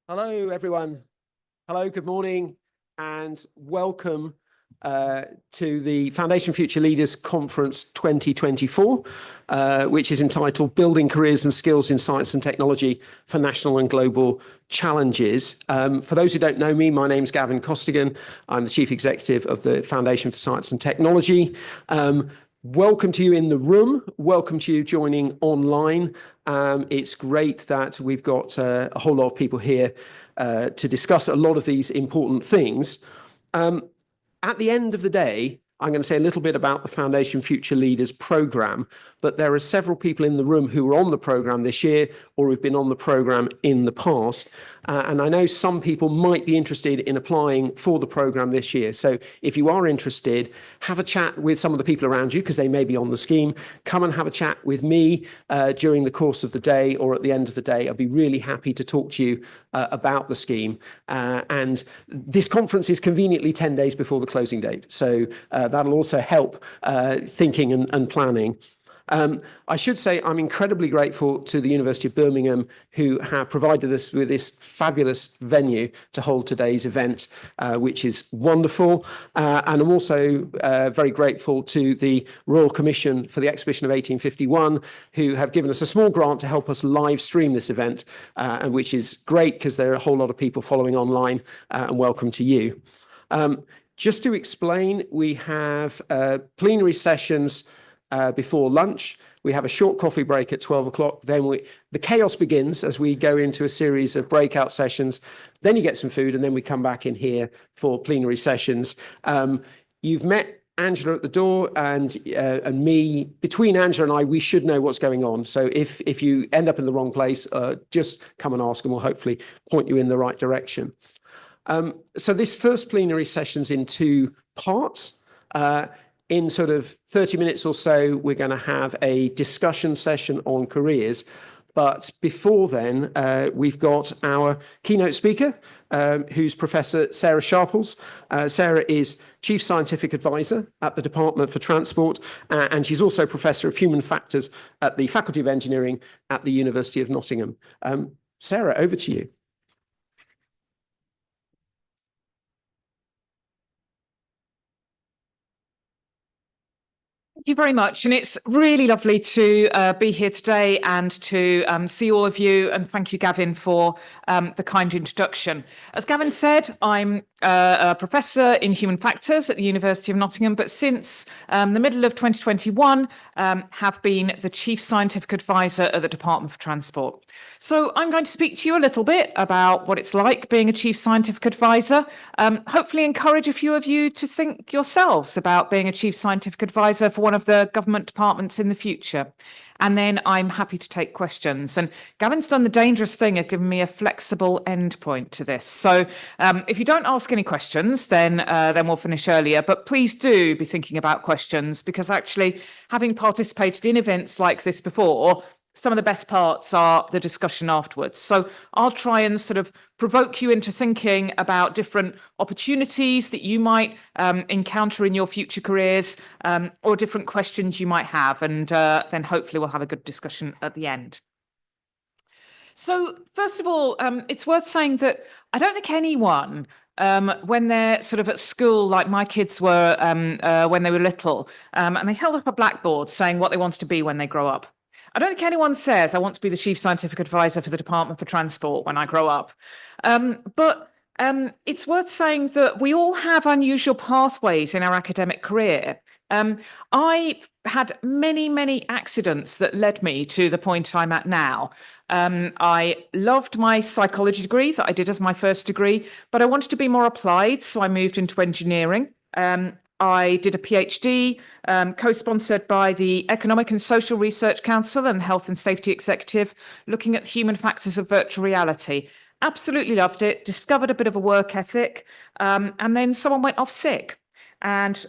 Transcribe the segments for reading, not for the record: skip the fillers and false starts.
Hello, everyone. Hello, good morning, and welcome to the Foundation Future Leaders Conference 2024, which is entitled Building Careers and Skills in Science and Technology for National and Global Challenges. For those who don't know me, my name's Gavin Costigan. I'm the Chief Executive of the Foundation for Science and Technology. Welcome to you in the room. Welcome to you joining online. It's great that we've got a whole lot of people here to discuss a lot of these important things. At the end of the day, I'm going to say a little bit about the Foundation Future Leaders program, but there are several people in the room who were on the program this year or who've been on the program in the past. And I know some people might be interested in applying for the program this year. So if you are interested, have a chat with some of the people around you because they may be on the scheme. Come and have a chat with me during the course of the day or at the end of the day. I'll be really happy to talk to you about the scheme. And this conference is conveniently 10 days before the closing date. So that'll also help thinking and planning. I should say I'm incredibly grateful to the University of Birmingham who have provided us with this fabulous venue to hold today's event, which is wonderful. And I'm also very grateful to the Royal Commission for the Exhibition of 1851, who have given us a small grant to help us live stream this event, and which is great because there are a whole lot of people following online, and welcome to you. Just to explain, we have plenary sessions before lunch. We have a short coffee break at 12 o'clock. Then the chaos begins as we go into a series of breakout sessions. Then you get some food, and then we come back in here for plenary sessions. You've met Angela at the door and me. Between Angela and I, we should know what's going on. So if you end up in the wrong place, just come and ask, and we'll hopefully point you in the right direction. So this first plenary session's in two parts. In sort of 30 minutes or so, we're going to have a discussion session on careers. But before then, we've got our keynote speaker, who's Professor Sarah Sharples. Sarah is Chief Scientific Advisor at the Department for Transport, and she's also Professor of Human Factors at the Faculty of Engineering at the University of Nottingham. Sarah, over to you. Thank you very much. And it's really lovely to be here today and to see all of you. And thank you, Gavin, for the kind introduction. As Gavin said, I'm a professor in human factors at the University of Nottingham, but since the middle of 2021, have been the Chief Scientific Advisor at the Department for Transport. So I'm going to speak to you a little bit about what it's like being a Chief Scientific Advisor, hopefully encourage a few of you to think yourselves about being a Chief Scientific Advisor for one of the government departments in the future. And then I'm happy to take questions. And Gavin's done the dangerous thing of giving me a flexible endpoint to this. So if you don't ask any questions, then we'll finish earlier. But please do be thinking about questions, because actually, having participated in events like this before, some of the best parts are the discussion afterwards. So I'll try and sort of provoke you into thinking about different opportunities that you might encounter in your future careers, or different questions you might have. And then hopefully we'll have a good discussion at the end. So first of all, it's worth saying that I don't think anyone, when they're sort of at school, like my kids were when they were little, and they held up a blackboard saying what they wanted to be when they grow up. I don't think anyone says, I want to be the Chief Scientific Advisor for the Department for Transport when I grow up. But it's worth saying that we all have unusual pathways in our academic career. I had many, many accidents that led me to the point I'm at now. I loved my psychology degree that I did as my first degree, but I wanted to be more applied, so I moved into engineering. I did a PhD co-sponsored by the Economic and Social Research Council and Health and Safety Executive, looking at the human factors of virtual reality. Absolutely loved it, discovered a bit of a work ethic, and then someone went off sick. And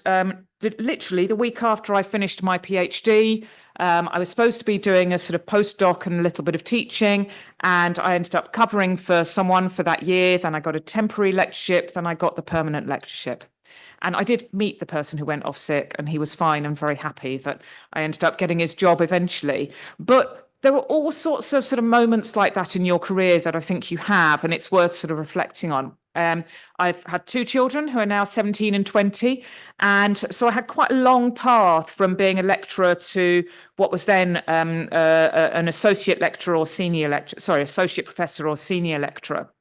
literally the week after I finished my PhD, I was supposed to be doing a sort of postdoc and a little bit of teaching, and I ended up covering for someone for that year. Then I got a temporary lectureship, then I got the permanent lectureship. And I did meet the person who went off sick, and he was fine and very happy that I ended up getting his job eventually. But there are all sorts of sort of moments like that in your career that I think you have, and it's worth sort of reflecting on. I've had two children who are now 17 and 20. And so I had quite a long path from being a lecturer to what was then an associate lecturer or senior lecturer, sorry, associate professor or senior lecturer.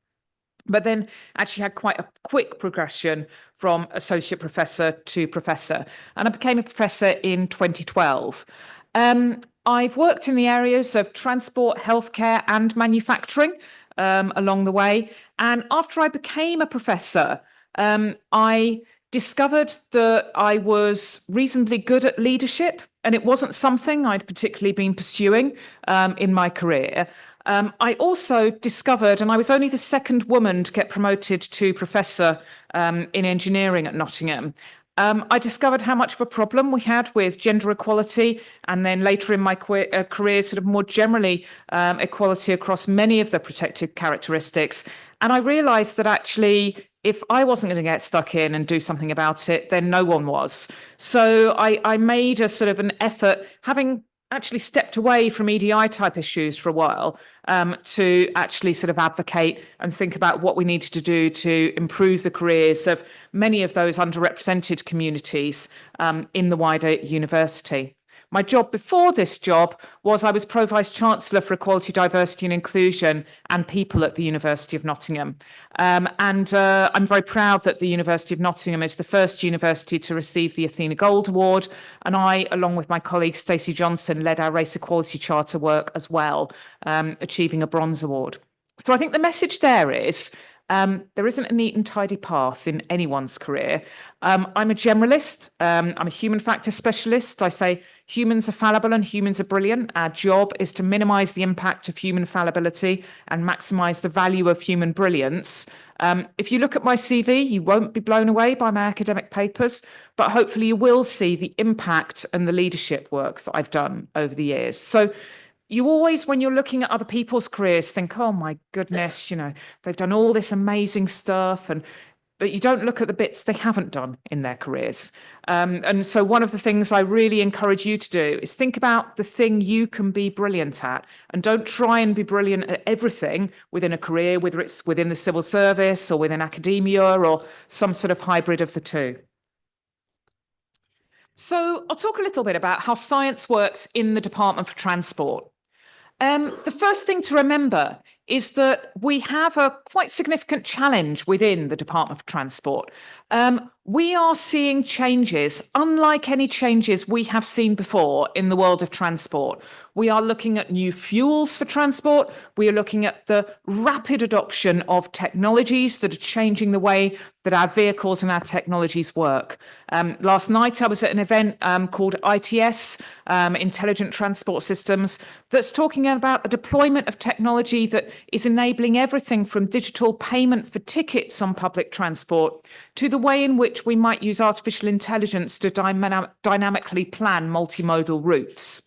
But then actually had quite a quick progression from associate professor to professor. And I became a professor in 2012. I've worked in the areas of transport, healthcare, and manufacturing along the way. And after I became a professor, I discovered that I was reasonably good at leadership, and it wasn't something I'd particularly been pursuing in my career. I also discovered, and I was only the second woman to get promoted to professor in engineering at Nottingham. I discovered how much of a problem we had with gender equality, and then later in my career, sort of more generally, equality across many of the protected characteristics. And I realized that actually, if I wasn't going to get stuck in and do something about it, then no one was. So I made a sort of an effort, having actually stepped away from EDI type issues for a while, to actually sort of advocate and think about what we needed to do to improve the careers of many of those underrepresented communities in the wider university. My job before this job was I was Pro-Vice Chancellor for Equality, Diversity and Inclusion and People at the University of Nottingham. And I'm very proud that the University of Nottingham is the first university to receive the Athena Gold Award. And I, along with my colleague Stacey Johnson, led our Race Equality Charter work as well, achieving a Bronze Award. So I think the message there is there isn't a neat and tidy path in anyone's career. I'm a generalist. I'm a human factors specialist. I say humans are fallible and humans are brilliant. Our job is to minimize the impact of human fallibility and maximize the value of human brilliance. If you look at my CV, you won't be blown away by my academic papers, but hopefully you will see the impact and the leadership work that I've done over the years. So you always, when you're looking at other people's careers, think, oh my goodness, they've done all this amazing stuff, but you don't look at the bits they haven't done in their careers. And so one of the things I really encourage you to do is think about the thing you can be brilliant at, and don't try and be brilliant at everything within a career, whether it's within the civil service or within academia or some sort of hybrid of the two. So I'll talk a little bit about how science works in the Department for Transport. The first thing to remember is that we have a quite significant challenge within the Department for Transport. We are seeing changes, unlike any changes we have seen before in the world of transport. We are looking at new fuels for transport. We are looking at the rapid adoption of technologies that are changing the way that our vehicles and our technologies work. Last night, I was at an event called ITS, Intelligent Transport Systems, that's talking about the deployment of technology that is enabling everything from digital payment for tickets on public transport to the way in which we might use artificial intelligence to dynamically plan multimodal routes.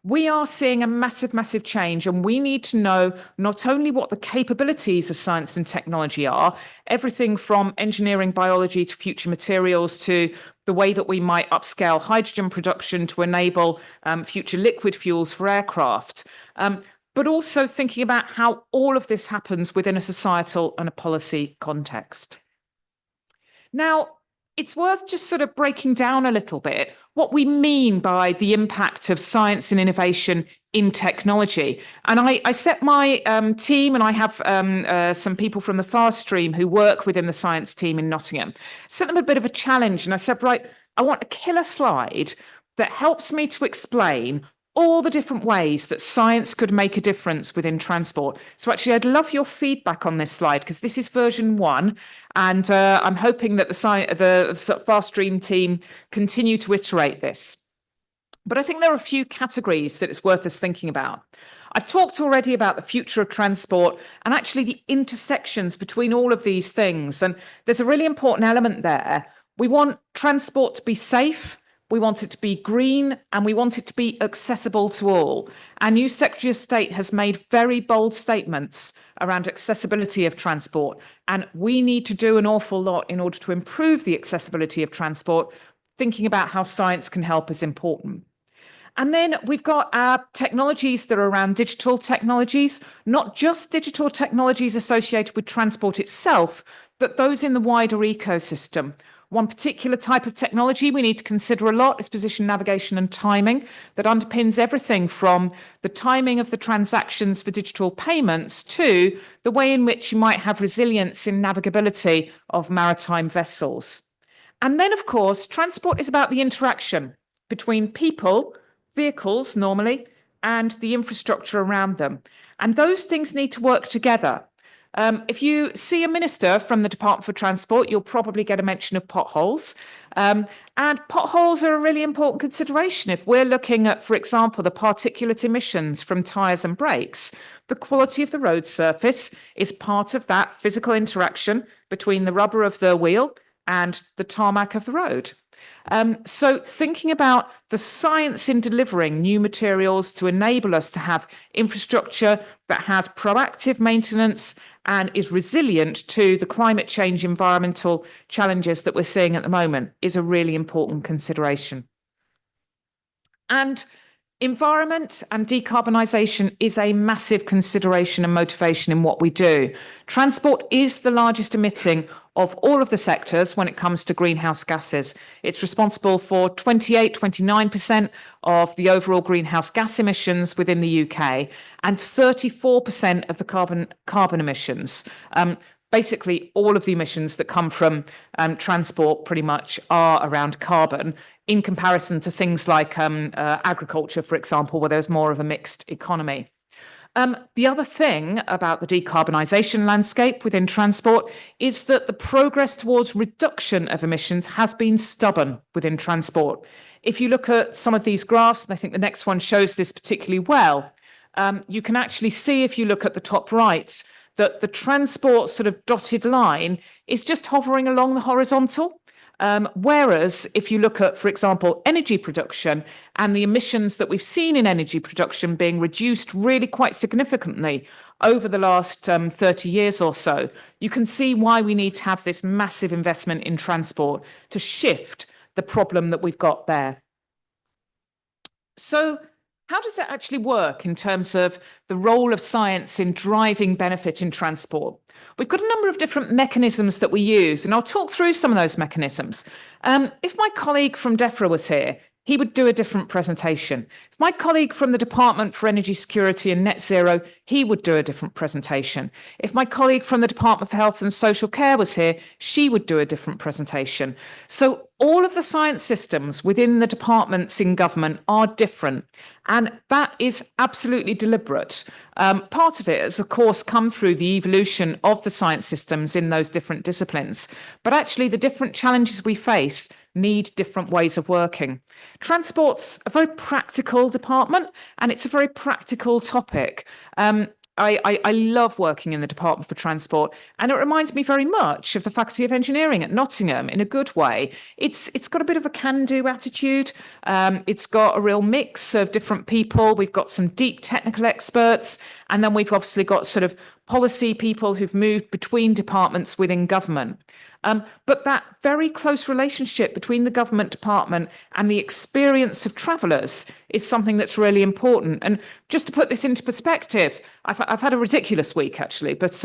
We are seeing a massive, massive change, and we need to know not only what the capabilities of science and technology are, everything from engineering, biology to future materials to the way that we might upscale hydrogen production to enable future liquid fuels for aircraft, but also thinking about how all of this happens within a societal and a policy context. Now, it's worth just sort of breaking down a little bit what we mean by the impact of science and innovation in technology. And I set my team, and I have some people from the FAST stream who work within the science team in Nottingham, set them a bit of a challenge. And I said, right, I want a killer slide that helps me to explain all the different ways that science could make a difference within transport. So actually, I'd love your feedback on this slide, because this is version 1, and I'm hoping that the FAST Stream team continue to iterate this. But I think there are a few categories that it's worth us thinking about. I've talked already about the future of transport and actually the intersections between all of these things. And there's a really important element there. We want transport to be safe, we want it to be green, and we want it to be accessible to all. Our new Secretary of State has made very bold statements around accessibility of transport, and we need to do an awful lot in order to improve the accessibility of transport. Thinking about how science can help is important. And then we've got our technologies that are around digital technologies, not just digital technologies associated with transport itself, but those in the wider ecosystem. One particular type of technology we need to consider a lot is position, navigation and timing that underpins everything from the timing of the transactions for digital payments to the way in which you might have resilience in navigability of maritime vessels. And then, of course, transport is about the interaction between people, vehicles normally, and the infrastructure around them. And those things need to work together. If you see a minister from the Department for Transport, you'll probably get a mention of potholes. And potholes are a really important consideration. If we're looking at, for example, the particulate emissions from tyres and brakes, the quality of the road surface is part of that physical interaction between the rubber of the wheel and the tarmac of the road. So thinking about the science in delivering new materials to enable us to have infrastructure that has proactive maintenance and is resilient to the climate change environmental challenges that we're seeing at the moment is a really important consideration. And environment and decarbonisation is a massive consideration and motivation in what we do. Transport is the largest emitting of all of the sectors when it comes to greenhouse gases. It's responsible for 29% of the overall greenhouse gas emissions within the UK and 34% of the carbon emissions. Basically, all of the emissions that come from transport pretty much are around carbon in comparison to things like agriculture, for example, where there's more of a mixed economy. The other thing about the decarbonisation landscape within transport is that the progress towards reduction of emissions has been stubborn within transport. If you look at some of these graphs, and I think the next one shows this particularly well, you can actually see if you look at the top right, that the transport sort of dotted line is just hovering along the horizontal. Whereas if you look at, for example, energy production and the emissions that we've seen in energy production being reduced really quite significantly over the last 30 years or so, you can see why we need to have this massive investment in transport to shift the problem that we've got there. So how does that actually work in terms of the role of science in driving benefit in transport? We've got a number of different mechanisms that we use, and I'll talk through some of those mechanisms. If my colleague from DEFRA was here, he would do a different presentation. If my colleague from the Department for Energy Security and Net Zero, he would do a different presentation. If my colleague from the Department for Health and Social Care was here, she would do a different presentation. So all of the science systems within the departments in government are different, and that is absolutely deliberate. Part of it has, of course, come through the evolution of the science systems in those different disciplines, but actually the different challenges we face need different ways of working. Transport's a very practical department, and it's a very practical topic. I love working in the Department for Transport, and it reminds me very much of the Faculty of Engineering at Nottingham in a good way. It's got a bit of a can-do attitude. It's got a real mix of different people. We've got some deep technical experts, and then we've obviously got sort of policy people who've moved between departments within government. But that very close relationship between the government department and the experience of travellers is something that's really important. And just to put this into perspective, I've had a ridiculous week, actually. But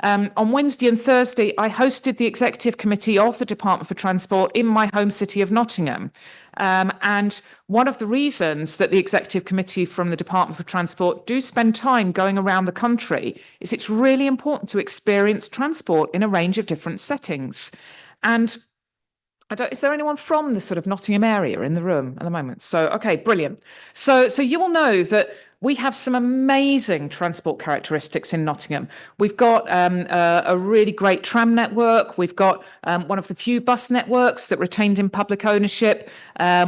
on Wednesday and Thursday, I hosted the executive committee of the Department for Transport in my home city of Nottingham. And one of the reasons that the executive committee from the Department for Transport do spend time going around the country is it's really important to experience transport in a range of different settings. And is there anyone from the sort of Nottingham area in the room at the moment? So, okay, brilliant. So you will know that we have some amazing transport characteristics in Nottingham. We've got a really great tram network. We've got one of the few bus networks that retained in public ownership.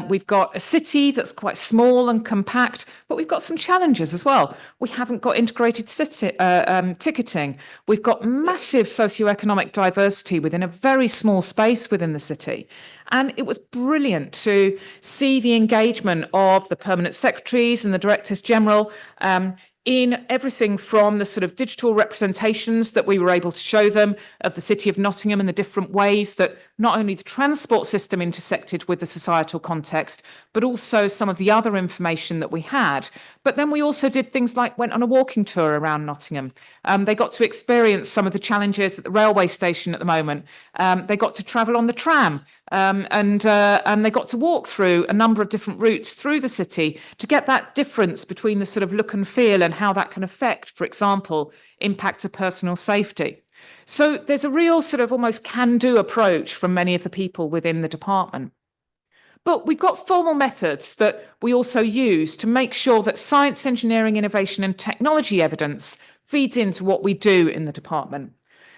We've got a city that's quite small and compact, but we've got some challenges as well. We haven't got integrated ticketing. We've got massive socioeconomic diversity within a very small space within the city. And it was brilliant to see the engagement of the permanent secretaries and the directors general in everything from the sort of digital representations that we were able to show them of the city of Nottingham and the different ways that not only the transport system intersected with the societal context, but also some of the other information that we had. But then we also did things like went on a walking tour around Nottingham. They got to experience some of the challenges at the railway station at the moment. They got to travel on the tram. And they got to walk through a number of different routes through the city to get that difference between the sort of look and feel and how that can affect, for example, impact of personal safety. So there's a real sort of almost can-do approach from many of the people within the department. But we've got formal methods that we also use to make sure that science, engineering, innovation and technology evidence feeds into what we do in the department.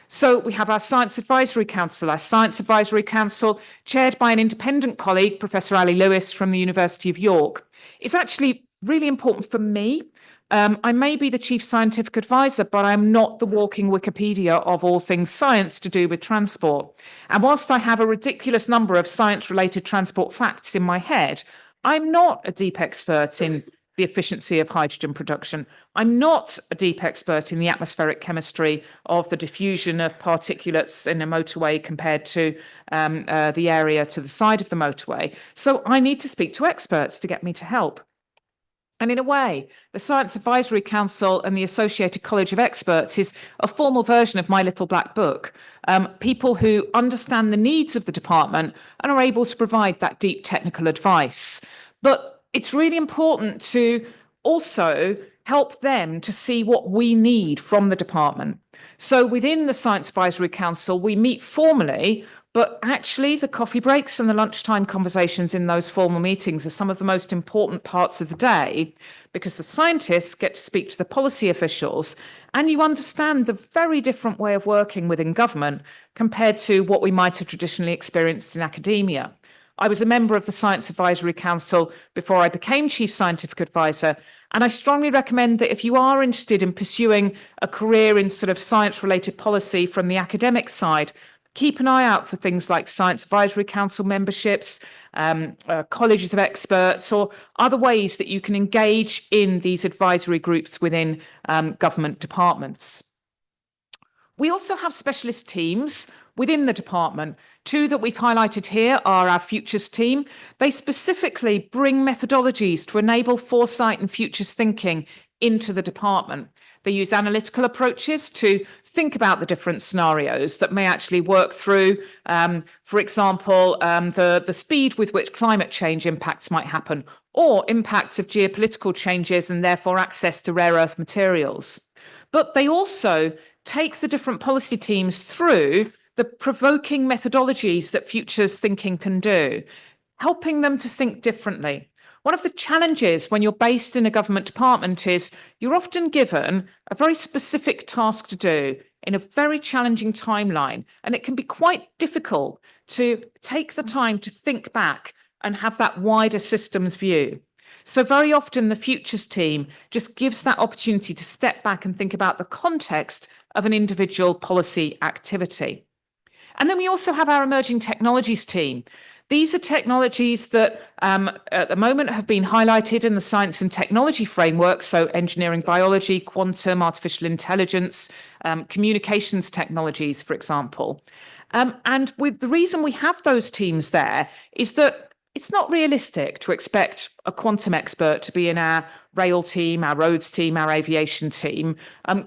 So we have our Science Advisory Council. Our Science Advisory Council, chaired by an independent colleague, Professor Ali Lewis from the University of York, is actually really important for me. I may be the chief scientific advisor, but I'm not the walking Wikipedia of all things science to do with transport. And whilst I have a ridiculous number of science-related transport facts in my head, I'm not a deep expert in the efficiency of hydrogen production. I'm not a deep expert in the atmospheric chemistry of the diffusion of particulates in a motorway compared to the area to the side of the motorway. So I need to speak to experts to get me to help. And in a way, the Science Advisory Council and the Associated College of Experts is a formal version of my little black book. People who understand the needs of the department and are able to provide that deep technical advice. But it's really important to also help them to see what we need from the department. So within the Science Advisory Council, we meet formally, but actually the coffee breaks and the lunchtime conversations in those formal meetings are some of the most important parts of the day, because the scientists get to speak to the policy officials and you understand the very different way of working within government compared to what we might have traditionally experienced in academia. I was a member of the Science Advisory Council before I became Chief Scientific Advisor, and I strongly recommend that if you are interested in pursuing a career in sort of science-related policy from the academic side, keep an eye out for things like Science Advisory Council memberships, colleges of experts, or other ways that you can engage in these advisory groups within government departments. We also have specialist teams within the department. Two that we've highlighted here are our Futures team. They specifically bring methodologies to enable foresight and futures thinking into the department. They use analytical approaches to think about the different scenarios that may actually work through, for example, the speed with which climate change impacts might happen, or impacts of geopolitical changes and therefore access to rare earth materials. But they also take the different policy teams through the provoking methodologies that futures thinking can do, helping them to think differently. One of the challenges when you're based in a government department is you're often given a very specific task to do in a very challenging timeline, and it can be quite difficult to take the time to think back and have that wider systems view. So very often the futures team just gives that opportunity to step back and think about the context of an individual policy activity. And then we also have our emerging technologies team. These are technologies that at the moment have been highlighted in the science and technology framework, so engineering, biology, quantum, artificial intelligence, communications technologies, for example. And with the reason we have those teams there is that it's not realistic to expect a quantum expert to be in our rail team, our roads team, our aviation team.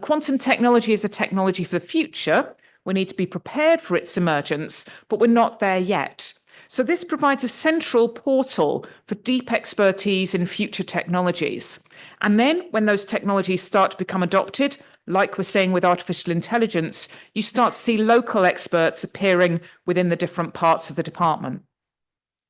Quantum technology is a technology for the future. We need to be prepared for its emergence, but we're not there yet. So this provides a central portal for deep expertise in future technologies. And then when those technologies start to become adopted, like we're seeing with artificial intelligence, you start to see local experts appearing within the different parts of the department.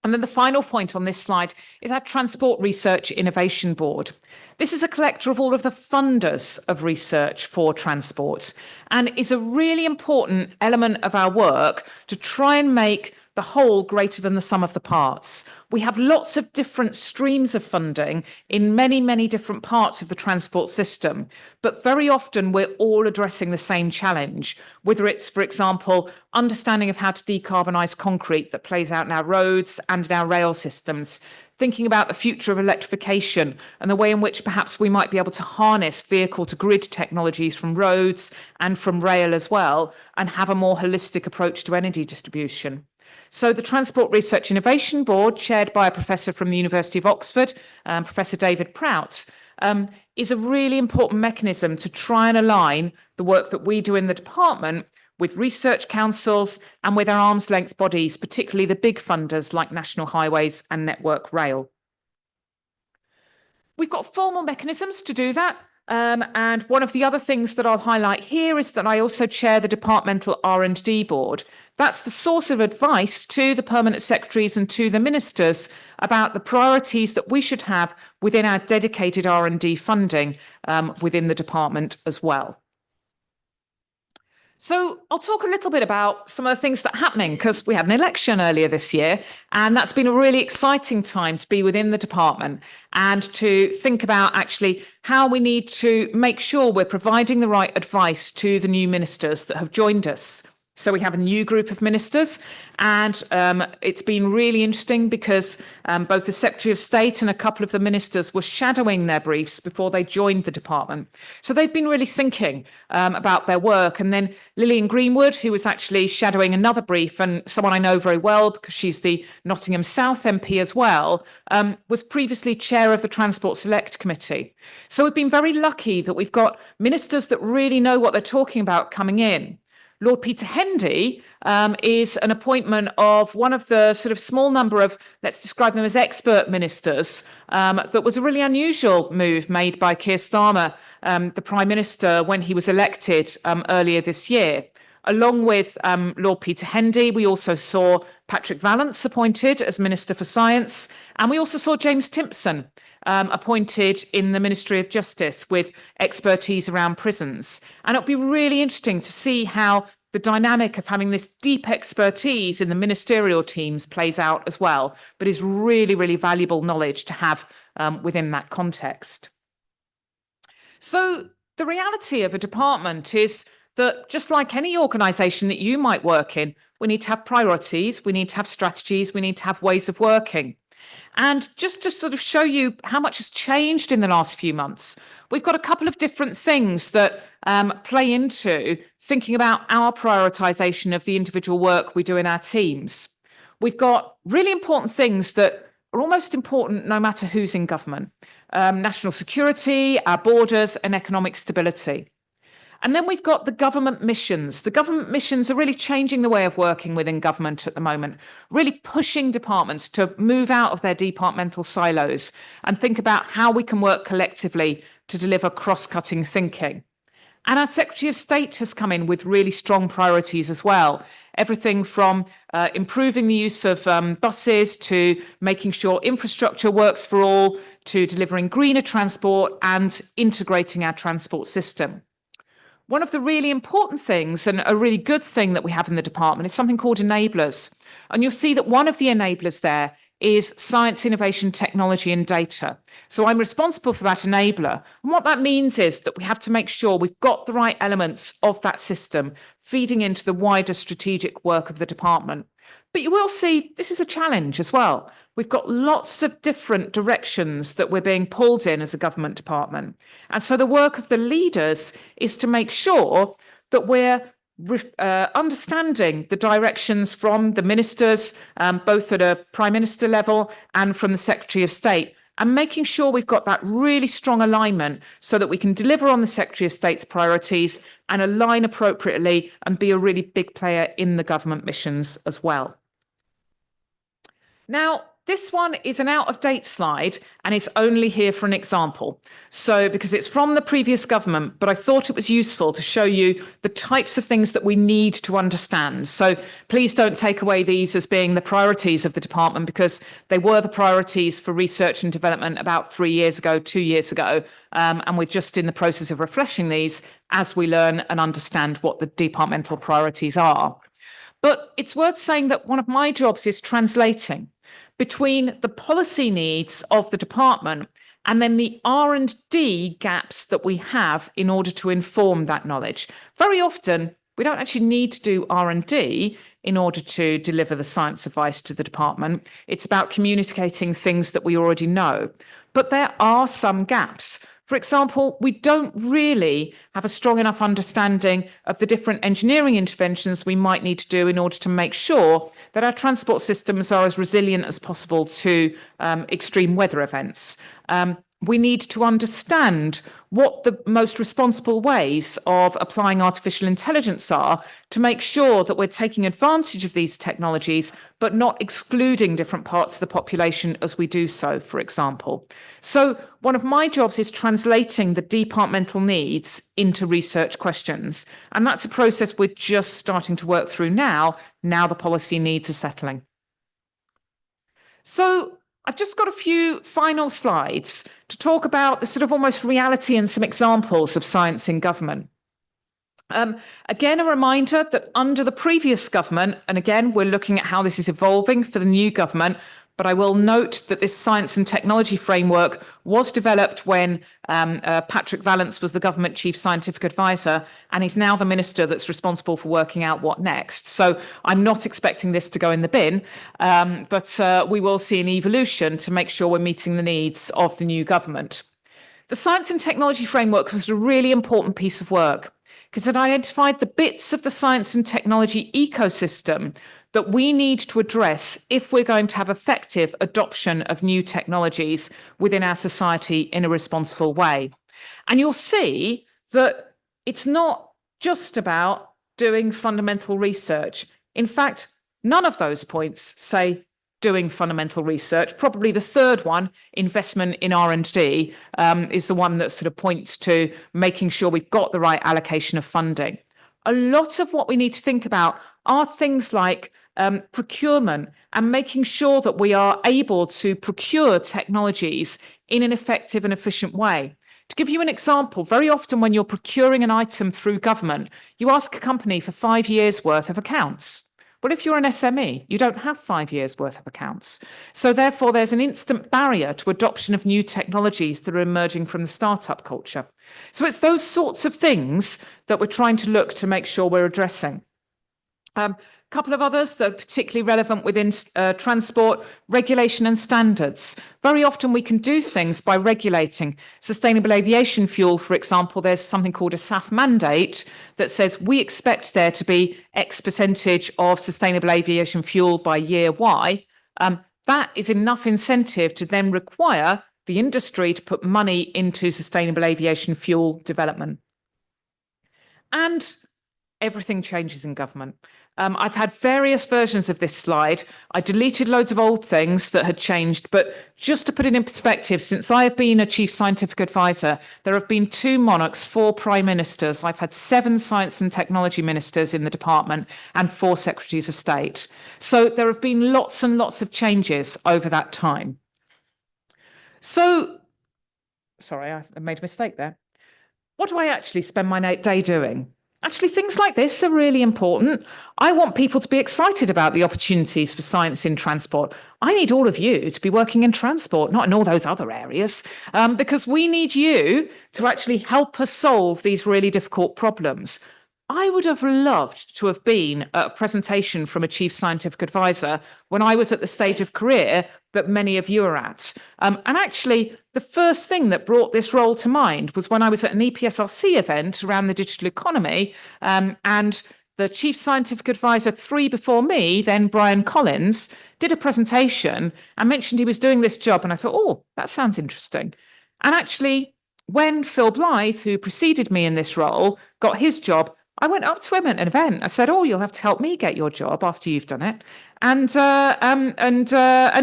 And then the final point on this slide is our Transport Research Innovation Board. This is a collector of all of the funders of research for transport and is a really important element of our work to try and make the whole greater than the sum of the parts. We have lots of different streams of funding in many, many different parts of the transport system, but very often we're all addressing the same challenge, whether it's, for example, understanding of how to decarbonise concrete that plays out in our roads and in our rail systems, thinking about the future of electrification and the way in which perhaps we might be able to harness vehicle-to-grid technologies from roads and from rail as well, and have a more holistic approach to energy distribution. So the Transport Research Innovation Board, chaired by a professor from the University of Oxford, Professor David Prout, is a really important mechanism to try and align the work that we do in the department with research councils and with our arm's length bodies, particularly the big funders like National Highways and Network Rail. We've got formal mechanisms to do that. And one of the other things that I'll highlight here is that I also chair the departmental R&D board. That's the source of advice to the permanent secretaries and to the ministers about the priorities that we should have within our dedicated R&D funding within the department as well. So I'll talk a little bit about some of the things that are happening, because we had an election earlier this year, and that's been a really exciting time to be within the department and to think about actually how we need to make sure we're providing the right advice to the new ministers that have joined us. So we have a new group of ministers, and it's been really interesting because both the Secretary of State and a couple of the ministers were shadowing their briefs before they joined the department. So they've been really thinking about their work. And then Lillian Greenwood, who was actually shadowing another brief, and someone I know very well because she's the Nottingham South MP as well, was previously chair of the Transport Select Committee. So we've been very lucky that we've got ministers that really know what they're talking about coming in. Lord Peter Hendry is an appointment of one of the sort of small number of, let's describe him as expert ministers, that was a really unusual move made by Keir Starmer, the Prime Minister, when he was elected earlier this year. Along with Lord Peter Hendry, we also saw Patrick Vallance appointed as Minister for Science, and we also saw James Timpson appointed in the Ministry of Justice with expertise around prisons. And it'll be really interesting to see how the dynamic of having this deep expertise in the ministerial teams plays out as well, but is really, really valuable knowledge to have within that context. So the reality of a department is that just like any organisation that you might work in, we need to have priorities, we need to have strategies, we need to have ways of working. And just to sort of show you how much has changed in the last few months, we've got a couple of different things that play into thinking about our prioritisation of the individual work we do in our teams. We've got really important things that are almost important no matter who's in government. National security, our borders, and economic stability. And then we've got the government missions. The government missions are really changing the way of working within government at the moment, really pushing departments to move out of their departmental silos and think about how we can work collectively to deliver cross-cutting thinking. And our Secretary of State has come in with really strong priorities as well. Everything from improving the use of buses to making sure infrastructure works for all, to delivering greener transport and integrating our transport system. One of the really important things and a really good thing that we have in the department is something called enablers. And you'll see that one of the enablers there is science, innovation, technology and data. So I'm responsible for that enabler. And what that means is that we have to make sure we've got the right elements of that system feeding into the wider strategic work of the department. But you will see this is a challenge as well. We've got lots of different directions that we're being pulled in as a government department. And so the work of the leaders is to make sure that we're understanding the directions from the ministers, both at a Prime Minister level and from the Secretary of State, and making sure we've got that really strong alignment so that we can deliver on the Secretary of State's priorities and align appropriately and be a really big player in the government missions as well. Now, this one is an out-of-date slide and it's only here for an example. So because it's from the previous government, but I thought it was useful to show you the types of things that we need to understand. So please don't take away these as being the priorities of the department, because they were the priorities for research and development about 3 years ago, 2 years ago. And we're just in the process of refreshing these as we learn and understand what the departmental priorities are. But it's worth saying that one of my jobs is translating between the policy needs of the department and then the R&D gaps that we have in order to inform that knowledge. Very often, We don't actually need to do R&D in order to deliver the science advice to the department. It's about communicating things that we already know. But there are some gaps. For example, we don't really have a strong enough understanding of the different engineering interventions we might need to do in order to make sure that our transport systems are as resilient as possible to extreme weather events. We need to understand what the most responsible ways of applying artificial intelligence are to make sure that we're taking advantage of these technologies, but not excluding different parts of the population as we do so, for example. So one of my jobs is translating the departmental needs into research questions. And that's a process we're just starting to work through now the policy needs are settling. So I've just got a few final slides to talk about the sort of almost reality and some examples of science in government. Again, a reminder that under the previous government, and again, we're looking at how this is evolving for the new government, but I will note that this science and technology framework was developed when Patrick Vallance was the government chief scientific advisor, and he's now the minister that's responsible for working out what next. So I'm not expecting this to go in the bin, but we will see an evolution to make sure we're meeting the needs of the new government. The science and technology framework was a really important piece of work because it identified the bits of the science and technology ecosystem that we need to address if we're going to have effective adoption of new technologies within our society in a responsible way. And you'll see that it's not just about doing fundamental research. In fact, none of those points say doing fundamental research. Probably the third one, investment in R&D, is the one that sort of points to making sure we've got the right allocation of funding. A lot of what we need to think about are things like procurement and making sure that we are able to procure technologies in an effective and efficient way. To give you an example, very often when you're procuring an item through government, you ask a company for 5 years' worth of accounts. Well, if you're an SME, you don't have 5 years' worth of accounts. So therefore, there's an instant barrier to adoption of new technologies that are emerging from the startup culture. So it's those sorts of things that we're trying to look to make sure we're addressing. Couple of others that are particularly relevant within transport, regulation and standards. Very often we can do things by regulating. Sustainable aviation fuel, for example, there's something called a SAF mandate that says we expect there to be X percentage of sustainable aviation fuel by year Y. That is enough incentive to then require the industry to put money into sustainable aviation fuel development. And everything changes in government. I've had various versions of this slide. I deleted loads of old things that had changed, but just to put it in perspective, since I have been a chief scientific advisor, there have been 2 monarchs, 4 prime ministers. I've had 7 science and technology ministers in the department and 4 secretaries of state. So there have been lots and lots of changes over that time. So, sorry, I made a mistake there. What do I actually spend my day doing? Actually, things like this are really important. I want people to be excited about the opportunities for science in transport. I need all of you to be working in transport, not in all those other areas, because we need you to actually help us solve these really difficult problems. I would have loved to have been at a presentation from a chief scientific advisor when I was at the stage of career that many of you are at. And actually, the first thing that brought this role to mind was when I was at an EPSRC event around the digital economy, and the chief scientific advisor 3 before me, then Bryan Collins, did a presentation and mentioned he was doing this job. And I thought, oh, that sounds interesting. And actually, when Phil Blythe, who preceded me in this role, got his job, I went up to him at an event. I said, oh, you'll have to help me get your job after you've done it. And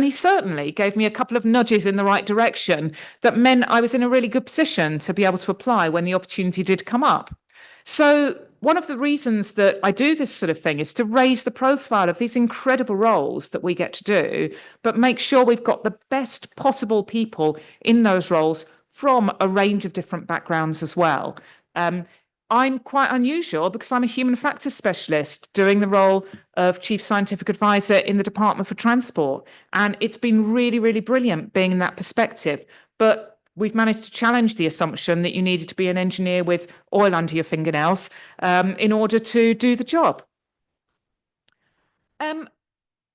he certainly gave me a couple of nudges in the right direction that meant I was in a really good position to be able to apply when the opportunity did come up. So one of the reasons that I do this sort of thing is to raise the profile of these incredible roles that we get to do, but make sure we've got the best possible people in those roles from a range of different backgrounds as well. I'm quite unusual because I'm a human factors specialist doing the role of chief scientific advisor in the Department for Transport. And it's been really, really brilliant being in that perspective. But we've managed to challenge the assumption that you needed to be an engineer with oil under your fingernails in order to do the job.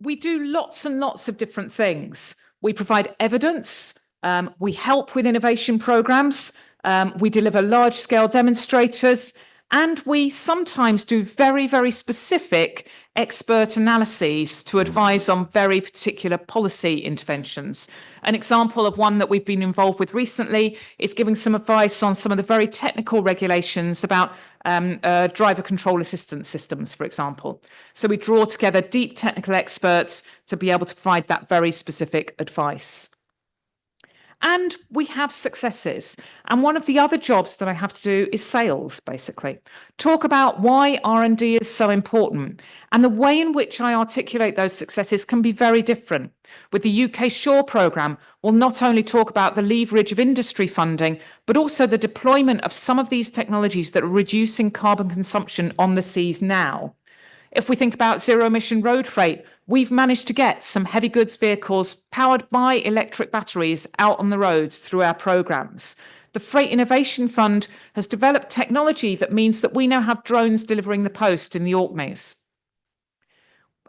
We do lots and lots of different things. We provide evidence, we help with innovation programs, we deliver large-scale demonstrators, and we sometimes do very, very specific expert analyses to advise on very particular policy interventions. An example of one that we've been involved with recently is giving some advice on some of the very technical regulations about driver control assistance systems, for example. So we draw together deep technical experts to be able to provide that very specific advice. And we have successes. And one of the other jobs that I have to do is sales, basically. Talk about why R&D is so important. And the way in which I articulate those successes can be very different. With the UK Shore programme, we'll not only talk about the leverage of industry funding, but also the deployment of some of these technologies that are reducing carbon consumption on the seas now. If we think about zero-emission road freight, we've managed to get some heavy goods vehicles powered by electric batteries out on the roads through our programmes. The Freight Innovation Fund has developed technology that means that we now have drones delivering the post in the Orkneys.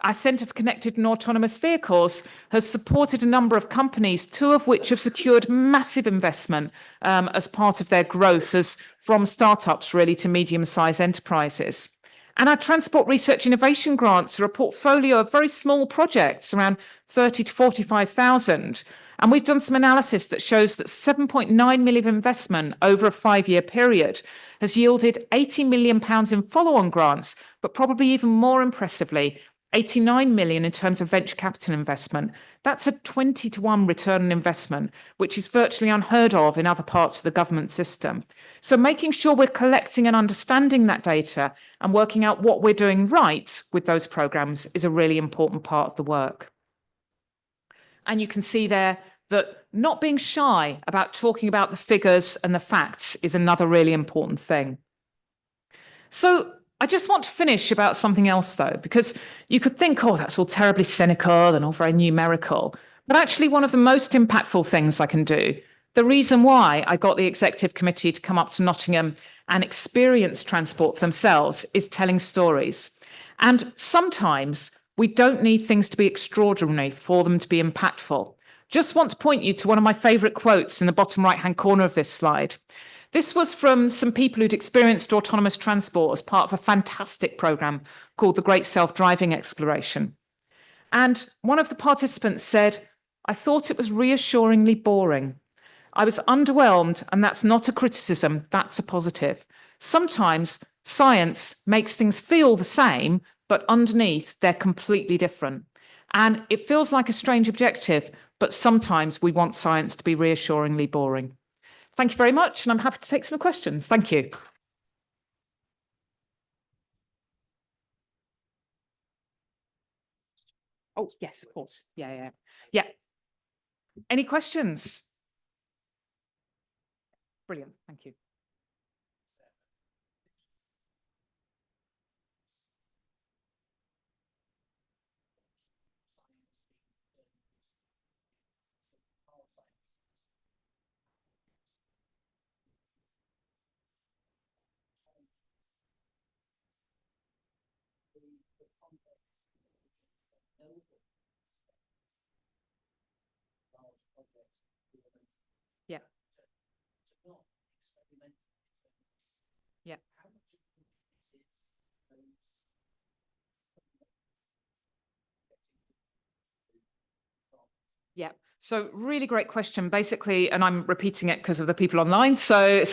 Our Centre for Connected and Autonomous Vehicles has supported a number of companies, two of which have secured massive investment as part of their growth, as from startups really to medium-sized enterprises. And our Transport Research Innovation grants are a portfolio of very small projects, around 30 to 45,000. And we've done some analysis that shows that 7.9 million investment over a 5-year period has yielded £80 million in follow-on grants, but probably even more impressively, 89 million in terms of venture capital investment. That's a 20-to-1 return on investment, which is virtually unheard of in other parts of the government system. So making sure we're collecting and understanding that data and working out what we're doing right with those programs is a really important part of the work. And you can see there that not being shy about talking about the figures and the facts is another really important thing. So I just want to finish about something else, though, because you could think, oh, that's all terribly cynical and all very numerical. But actually, one of the most impactful things I can do, the reason why I got the executive committee to come up to Nottingham and experience transport for themselves, is telling stories. And sometimes we don't need things to be extraordinary for them to be impactful. Just want to point you to one of my favourite quotes in the bottom right-hand corner of this slide. This was from some people who'd experienced autonomous transport as part of a fantastic programme called the Great Self-Driving Exploration. And one of the participants said, "I thought it was reassuringly boring. I was underwhelmed, and that's not a criticism, that's a positive. Sometimes science makes things feel the same, but underneath they're completely different. And it feels like a strange objective, but sometimes we want science to be reassuringly boring." Thank you very much, and I'm happy to take some questions. Thank you. Oh, yes, of course. Yeah. Any questions? Brilliant. Thank you. Yeah. Yeah. Yeah. So really great question, basically, and I'm repeating it because of the people online. So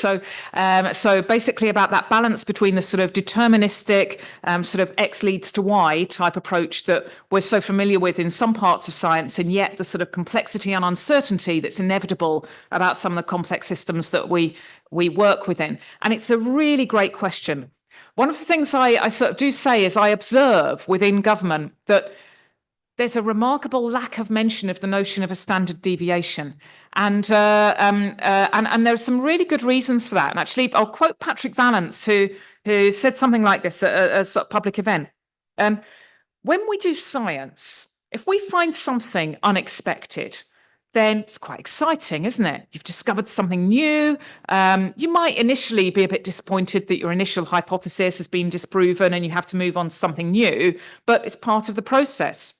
basically about that balance between the sort of deterministic sort of X leads to Y type approach that we're so familiar with in some parts of science, and yet the sort of complexity and uncertainty that's inevitable about some of the complex systems that we work within. And it's a really great question. One of the things I sort of do say is I observe within government that there's a remarkable lack of mention of the notion of a standard deviation. And there are some really good reasons for that. And actually, I'll quote Patrick Vallance, who said something like this at a public event. When we do science, if we find something unexpected, then it's quite exciting, isn't it? You've discovered something new. You might initially be a bit disappointed that your initial hypothesis has been disproven and you have to move on to something new, but it's part of the process.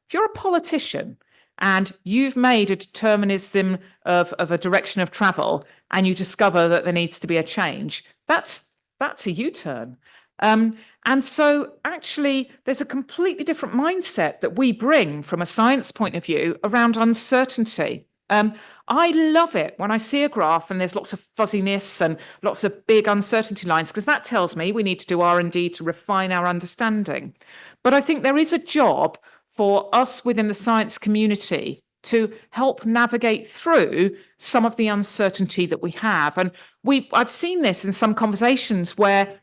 If you're a politician and you've made a determinism of a direction of travel and you discover that there needs to be a change, that's a U-turn. And so actually, there's a completely different mindset that we bring from a science point of view around uncertainty. I love it when I see a graph and there's lots of fuzziness and lots of big uncertainty lines, because that tells me we need to do R&D to refine our understanding. But I think there is a job for us within the science community to help navigate through some of the uncertainty that we have. And I've seen this in some conversations where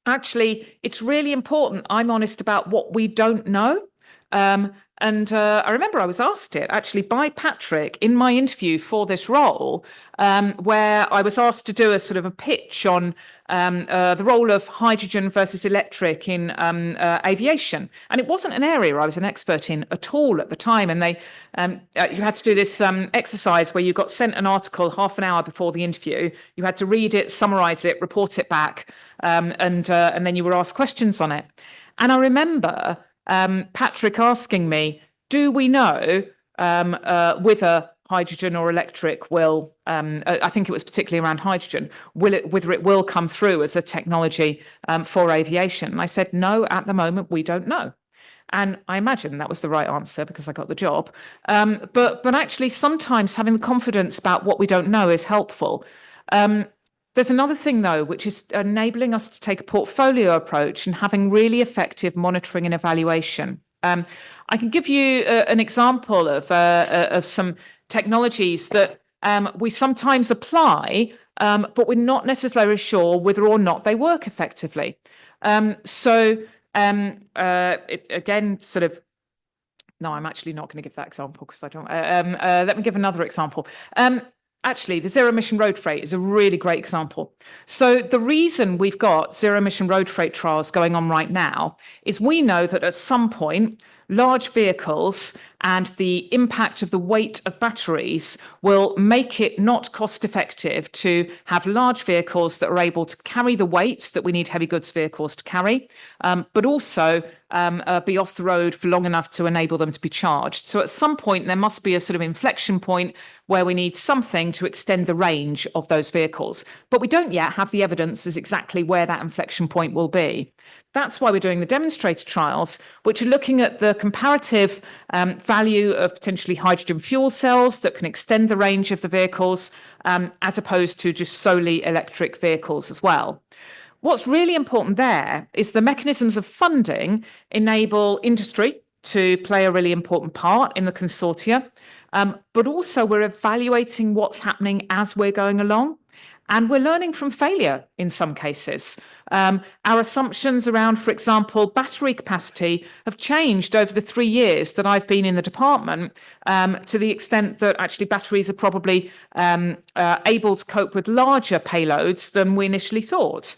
actually, it's really important I'm honest about what we don't know. I remember I was asked it actually by Patrick in my interview for this role, where I was asked to do a sort of a pitch on the role of hydrogen versus electric in aviation. And it wasn't an area I was an expert in at all at the time. And you had to do this exercise where you got sent an article half an hour before the interview. You had to read it, summarize it, report it back, and then you were asked questions on it. And I remember Patrick asking me, do we know whether hydrogen or electric will, I think it was particularly around hydrogen, whether it will come through as a technology for aviation? And I said, no, at the moment, we don't know. And I imagine that was the right answer because I got the job. But actually, sometimes having the confidence about what we don't know is helpful. There's another thing, though, which is enabling us to take a portfolio approach and having really effective monitoring and evaluation. I can give you an example of some technologies that we sometimes apply, but we're not necessarily sure whether or not they work effectively. Again, sort of, no, I'm actually not going to give that example because I don't. Let me give another example. Actually, the zero emission road freight is a really great example. So the reason we've got zero emission road freight trials going on right now is we know that at some point, large vehicles and the impact of the weight of batteries will make it not cost effective to have large vehicles that are able to carry the weight that we need heavy goods vehicles to carry, but also be off the road for long enough to enable them to be charged. So at some point, there must be a sort of inflection point where we need something to extend the range of those vehicles. But we don't yet have the evidence as exactly where that inflection point will be. That's why we're doing the demonstrator trials, which are looking at the comparative value of potentially hydrogen fuel cells that can extend the range of the vehicles, as opposed to just solely electric vehicles as well. What's really important there is the mechanisms of funding enable industry to play a really important part in the consortia, but also we're evaluating what's happening as we're going along. And we're learning from failure in some cases. Our assumptions around, for example, battery capacity have changed over the 3 years that I've been in the department, to the extent that actually batteries are probably able to cope with larger payloads than we initially thought.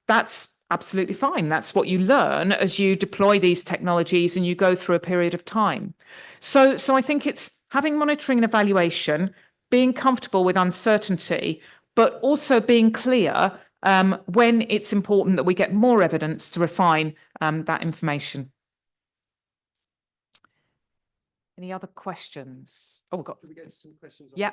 That's absolutely fine. That's what you learn as you deploy these technologies and you go through a period of time. So I think it's having monitoring and evaluation, being comfortable with uncertainty, but also being clear when it's important that we get more evidence to refine that information. Any other questions? Oh, we've got. Can we go to some questions? Yeah.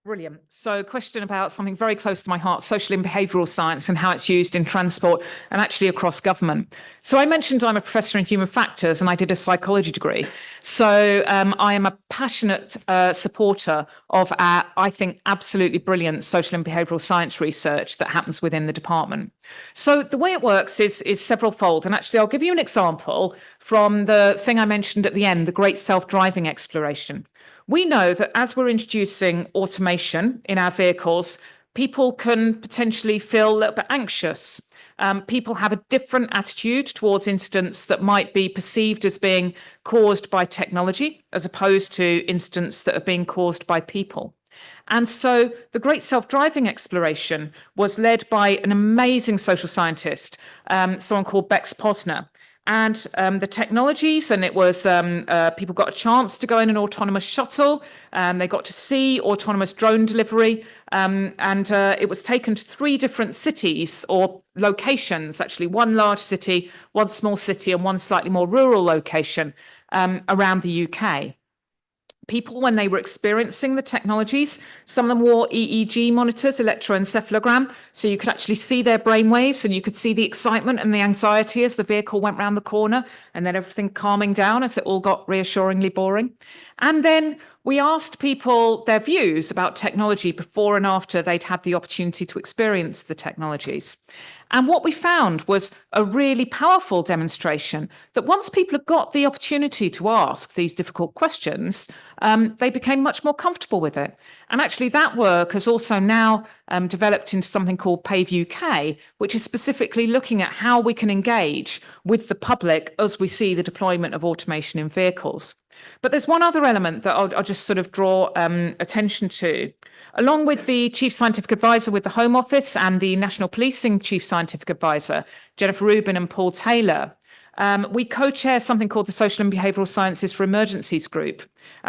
Brilliant. So question about something very close to my heart, social and behavioural science and how it's used in transport and actually across government. So I mentioned I'm a professor in human factors and I did a psychology degree. So I am a passionate supporter of our, I think, absolutely brilliant social and behavioural science research that happens within the department. So the way it works is several-fold. And actually, I'll give you an example from the thing I mentioned at the end, the great self-driving exploration. We know that as we're introducing automation in our vehicles, people can potentially feel a little bit anxious. People have a different attitude towards incidents that might be perceived as being caused by technology, as opposed to incidents that are being caused by people. And so the Great Self-Driving Exploration was led by an amazing social scientist, someone called Bex Posner. And the technologies, and it was people got a chance to go in an autonomous shuttle. They got to see autonomous drone delivery. And it was taken to 3 different cities or locations, actually, 1 large city, 1 small city, and 1 slightly more rural location around the UK. People, when they were experiencing the technologies, some of them wore EEG monitors, electroencephalogram, so you could actually see their brainwaves and you could see the excitement and the anxiety as the vehicle went round the corner, and then everything calming down as it all got reassuringly boring. And then we asked people their views about technology before and after they'd had the opportunity to experience the technologies. And what we found was a really powerful demonstration that once people had got the opportunity to ask these difficult questions, they became much more comfortable with it. And actually that work has also now developed into something called PAVE UK, which is specifically looking at how we can engage with the public as we see the deployment of automation in vehicles. But there's one other element that I'll just sort of draw attention to. Along with the Chief Scientific Advisor with the Home Office and the National Policing Chief Scientific Advisor, Jennifer Rubin and Paul Taylor, we co-chair something called the Social and Behavioural Sciences for Emergencies Group.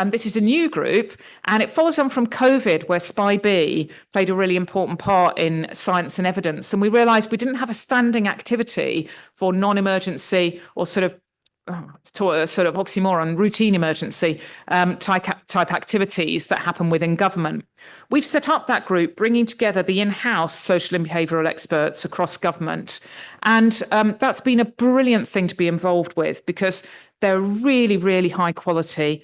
This is a new group, and it follows on from COVID, where SPI-B played a really important part in science and evidence. And we realised we didn't have a standing activity for non-emergency or sort of oxymoron, routine emergency type activities that happen within government. We've set up that group, bringing together the in-house social and behavioural experts across government. And that's been a brilliant thing to be involved with, because they're really, really high quality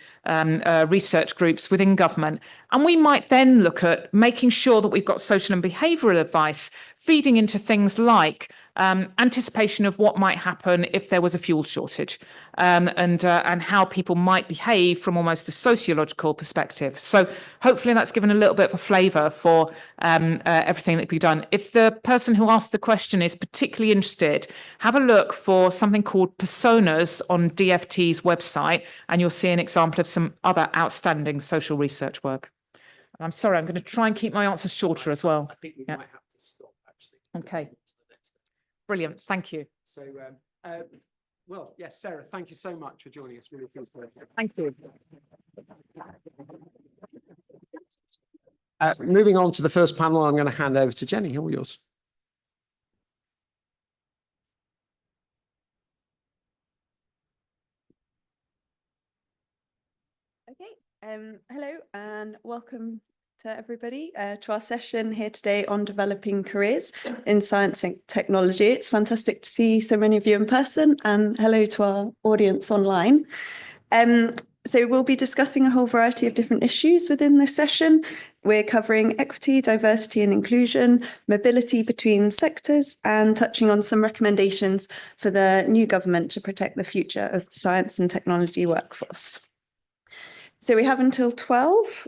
research groups within government. And we might then look at making sure that we've got social and behavioural advice feeding into things like anticipation of what might happen if there was a fuel shortage, and how people might behave from almost a sociological perspective. So hopefully that's given a little bit of a flavour for everything that can be done. If the person who asked the question is particularly interested, have a look for something called Personas on DFT's website, and you'll see an example of some other outstanding social research work. I'm sorry, I'm going to try and keep my answers shorter as well. I think we might have to stop, actually. Okay. Brilliant. Thank you. So, well, yes, Sarah, thank you so much for joining us. Really appreciate it. Thank you. Moving on to the first panel, I'm going to hand over to Jenny. All yours. Okay. Hello and welcome to everybody to our session here today on developing careers in science and technology. It's fantastic to see so many of you in person, and hello to our audience online. So we'll be discussing a whole variety of different issues within this session. We're covering equity, diversity and inclusion, mobility between sectors, and touching on some recommendations for the new government to protect the future of the science and technology workforce. So we have until 12.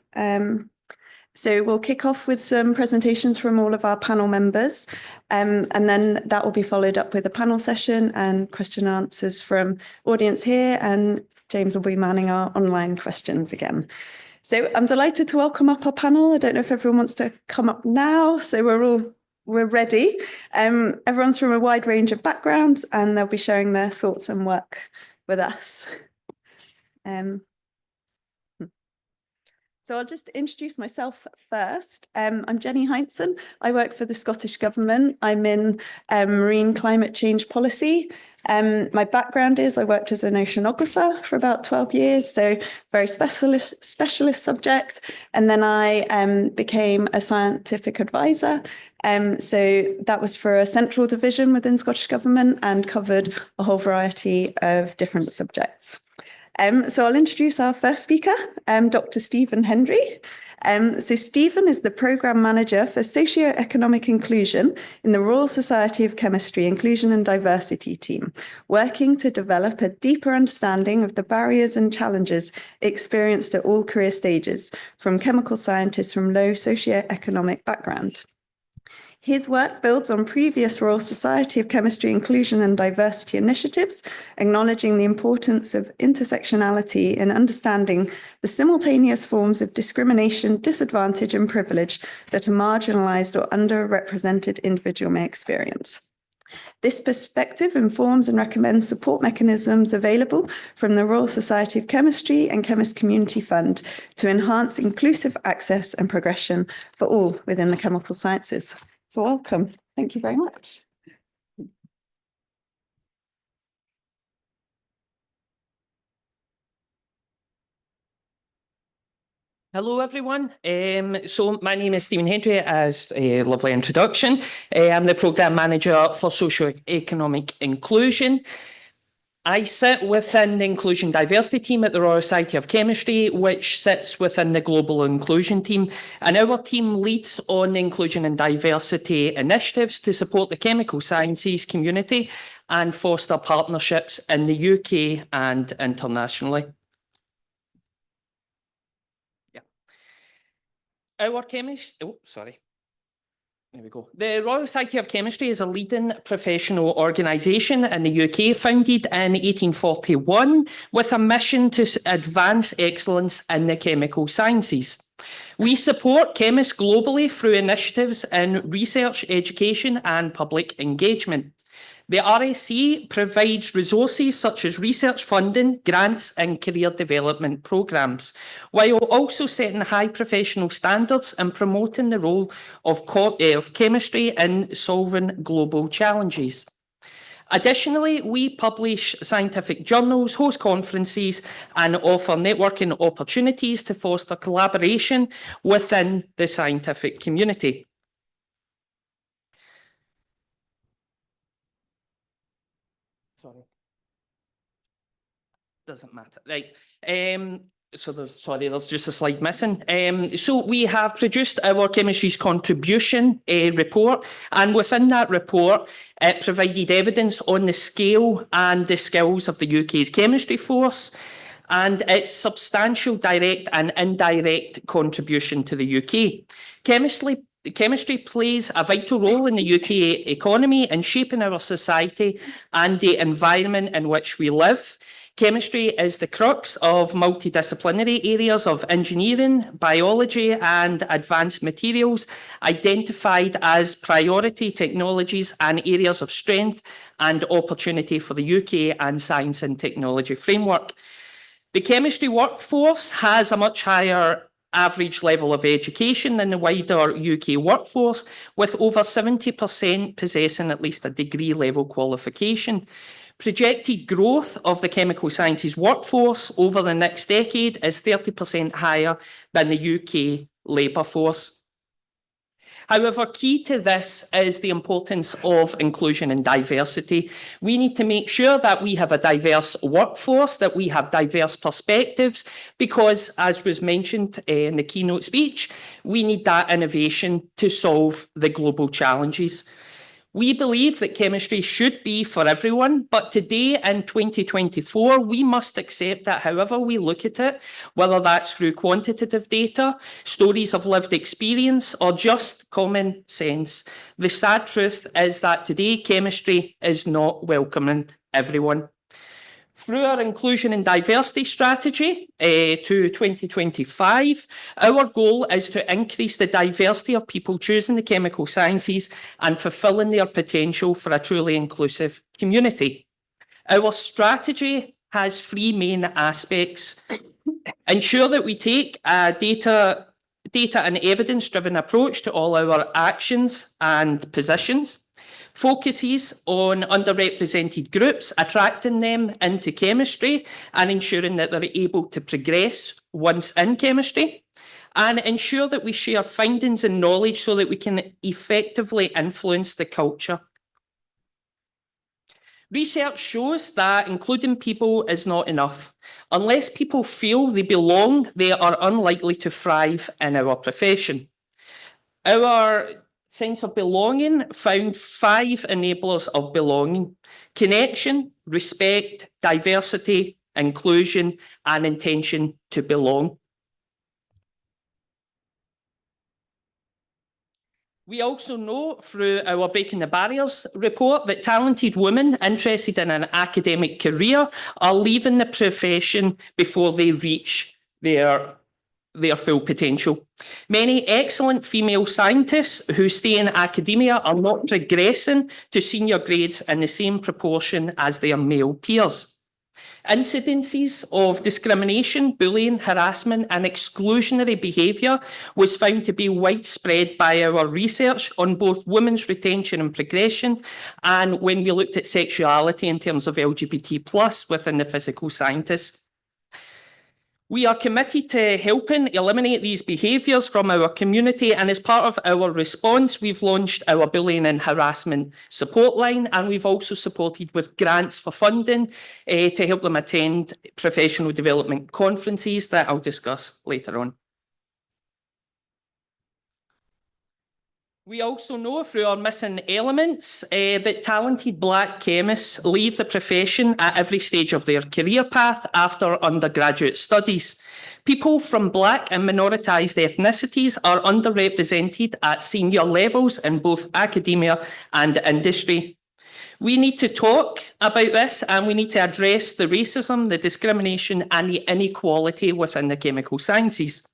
So we'll kick off with some presentations from all of our panel members, and then that will be followed up with a panel session and question and answers from audience here, and James will be manning our online questions again. So I'm delighted to welcome up our panel. I don't know if everyone wants to come up now, so we're ready. Everyone's from a wide range of backgrounds, and they'll be sharing their thoughts and work with us. So I'll just introduce myself first. I'm Jenny Hindson. I work for the Scottish Government. I'm in marine climate change policy. My background is I worked as an oceanographer for about 12 years, so very specialist subject. And then I became a scientific advisor. So that was for a central division within Scottish Government and covered a whole variety of different subjects. So I'll introduce our first speaker, Dr. Stephen Hendry. So Stephen is the Programme Manager for Socioeconomic Inclusion in the Royal Society of Chemistry Inclusion and Diversity team, working to develop a deeper understanding of the barriers and challenges experienced at all career stages from chemical scientists from low socioeconomic background. His work builds on previous Royal Society of Chemistry Inclusion and Diversity initiatives, acknowledging the importance of intersectionality in understanding the simultaneous forms of discrimination, disadvantage, and privilege that a marginalised or underrepresented individual may experience. This perspective informs and recommends support mechanisms available from the Royal Society of Chemistry and Chemist Community Fund to enhance inclusive access and progression for all within the chemical sciences. So welcome. Thank you very much. Hello, everyone. So my name is Stephen Hendry, as a lovely introduction. I'm the Programme Manager for Socioeconomic Inclusion. I sit within the Inclusion Diversity team at the Royal Society of Chemistry, which sits within the Global Inclusion team. And our team leads on the inclusion and diversity initiatives to support the chemical sciences community and foster partnerships in the UK and internationally. Our chemist, there we go. The Royal Society of Chemistry is a leading professional organisation in the UK, founded in 1841, with a mission to advance excellence in the chemical sciences. We support chemists globally through initiatives in research, education and public engagement. The RSC provides resources such as research funding, grants and career development programmes, while also setting high professional standards and promoting the role of chemistry in solving global challenges. Additionally, we publish scientific journals, host conferences and offer networking opportunities to foster collaboration within the scientific community. Doesn't matter, right? There's just a slide missing. So we have produced our chemistry's contribution report, and within that report, it provided evidence on the scale and the skills of the UK's chemistry force and its substantial direct and indirect contribution to the UK. Chemistry plays a vital role in the UK economy in shaping our society and the environment in which we live. Chemistry is the crux of multidisciplinary areas of engineering, biology and advanced materials, identified as priority technologies and areas of strength and opportunity for the UK and science and technology framework. The chemistry workforce has a much higher average level of education than the wider UK workforce, with over 70% possessing at least a degree level qualification. Projected growth of the chemical sciences workforce over the next decade is 30% higher than the UK labour force. However, key to this is the importance of inclusion and diversity. We need to make sure that we have a diverse workforce, that we have diverse perspectives, because, as was mentioned in the keynote speech, we need that innovation to solve the global challenges. We believe that chemistry should be for everyone, but today in 2024, we must accept that however we look at it, whether that's through quantitative data, stories of lived experience, or just common sense, the sad truth is that today chemistry is not welcoming everyone. Through our inclusion and diversity strategy to 2025, our goal is to increase the diversity of people choosing the chemical sciences and fulfilling their potential for a truly inclusive community. Our strategy has three main aspects. Ensure that we take a data and evidence-driven approach to all our actions and positions. Focuses on underrepresented groups, attracting them into chemistry and ensuring that they're able to progress once in chemistry, and ensure that we share findings and knowledge so that we can effectively influence the culture. Research shows that including people is not enough. Unless people feel they belong, they are unlikely to thrive in our profession. Our sense of belonging found 5 enablers of belonging: connection, respect, diversity, inclusion, and intention to belong. We also know through our Breaking the Barriers report that talented women interested in an academic career are leaving the profession before they reach their full potential. Many excellent female scientists who stay in academia are not progressing to senior grades in the same proportion as their male peers. Incidences of discrimination, bullying, harassment and exclusionary behaviour was found to be widespread by our research on both women's retention and progression, and when we looked at sexuality in terms of LGBT+ within the physical sciences. We are committed to helping eliminate these behaviours from our community, and as part of our response, we've launched our bullying and harassment support line, and we've also supported with grants for funding to help them attend professional development conferences that I'll discuss later on. We also know through our missing elements that talented Black chemists leave the profession at every stage of their career path after undergraduate studies. People from Black and minoritised ethnicities are underrepresented at senior levels in both academia and industry. We need to talk about this, and we need to address the racism, the discrimination and the inequality within the chemical sciences.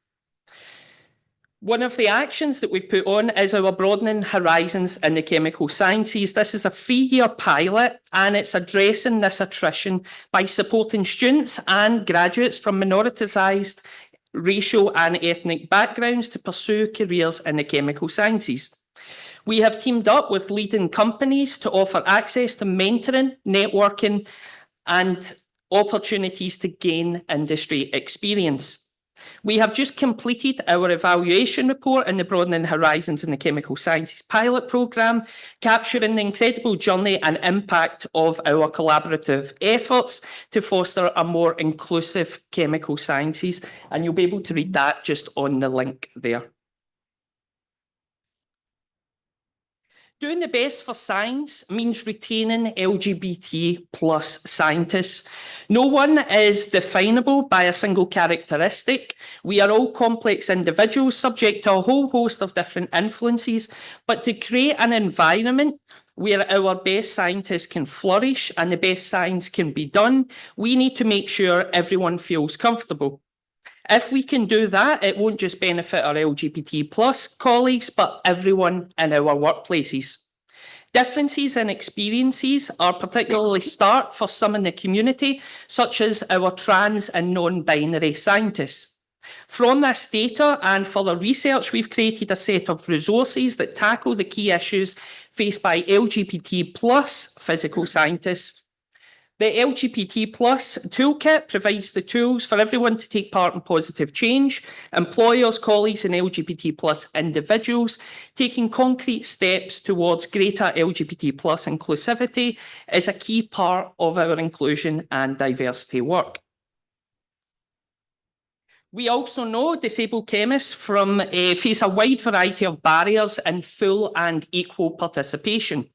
One of the actions that we've put on is our Broadening Horizons in the Chemical Sciences. This is a 3-year pilot, and it's addressing this attrition by supporting students and graduates from minoritised racial and ethnic backgrounds to pursue careers in the chemical sciences. We have teamed up with leading companies to offer access to mentoring, networking, and opportunities to gain industry experience. We have just completed our evaluation report in the Broadening Horizons in the Chemical Sciences pilot programme, capturing the incredible journey and impact of our collaborative efforts to foster a more inclusive chemical sciences. And you'll be able to read that just on the link there. Doing the best for science means retaining LGBT+ scientists. No one is definable by a single characteristic. We are all complex individuals subject to a whole host of different influences, but to create an environment where our best scientists can flourish and the best science can be done, we need to make sure everyone feels comfortable. If we can do that, it won't just benefit our LGBT+ colleagues, but everyone in our workplaces. Differences in experiences are particularly stark for some in the community, such as our trans and non-binary scientists. From this data and further research, we've created a set of resources that tackle the key issues faced by LGBT+ physical scientists. The LGBT+ toolkit provides the tools for everyone to take part in positive change. Employers, colleagues and LGBT+ individuals taking concrete steps towards greater LGBT+ inclusivity is a key part of our inclusion and diversity work. We also know disabled chemists face a wide variety of barriers in full and equal participation.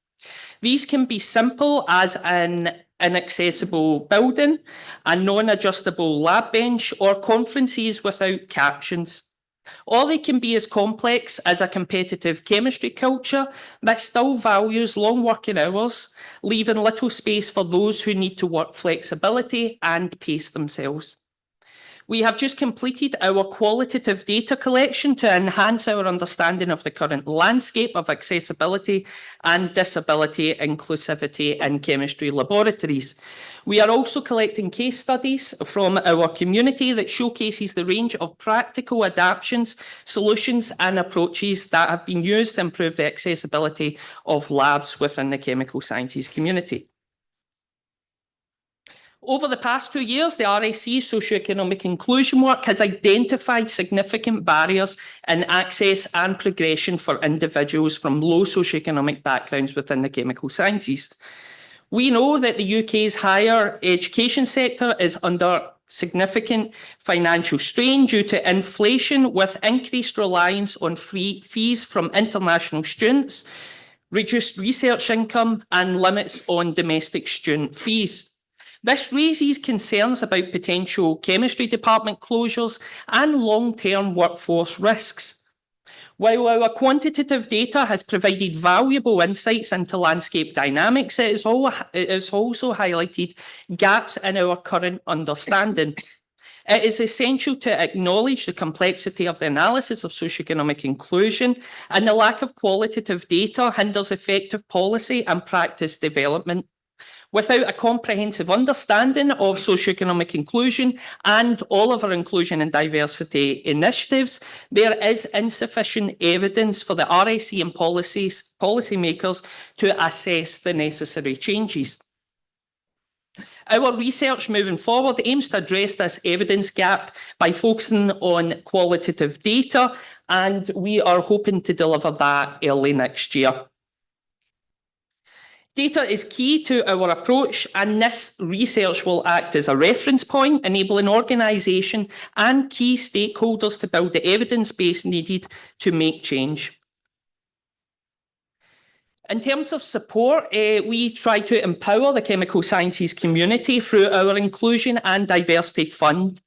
These can be simple as an inaccessible building, a non-adjustable lab bench, or conferences without captions. Or they can be as complex as a competitive chemistry culture that still values long working hours, leaving little space for those who need to work flexibility and pace themselves. We have just completed our qualitative data collection to enhance our understanding of the current landscape of accessibility and disability inclusivity in chemistry laboratories. We are also collecting case studies from our community that showcases the range of practical adaptations, solutions and approaches that have been used to improve the accessibility of labs within the chemical sciences community. Over the past 2 years, the RSC Socioeconomic Inclusion work has identified significant barriers in access and progression for individuals from low socioeconomic backgrounds within the chemical sciences. We know that the UK's higher education sector is under significant financial strain due to inflation, with increased reliance on fees from international students, reduced research income and limits on domestic student fees. This raises concerns about potential chemistry department closures and long-term workforce risks. While our quantitative data has provided valuable insights into landscape dynamics, it has also highlighted gaps in our current understanding. It is essential to acknowledge the complexity of the analysis of socioeconomic inclusion, and the lack of qualitative data hinders effective policy and practice development. Without a comprehensive understanding of socioeconomic inclusion and all of our inclusion and diversity initiatives, there is insufficient evidence for the RSE and policymakers to assess the necessary changes. Our research moving forward aims to address this evidence gap by focusing on qualitative data, and we are hoping to deliver that early next year. Data is key to our approach, and this research will act as a reference point, enabling organisation and key stakeholders to build the evidence base needed to make change. In terms of support, we try to empower the chemical sciences community through our Inclusion and Diversity Fund.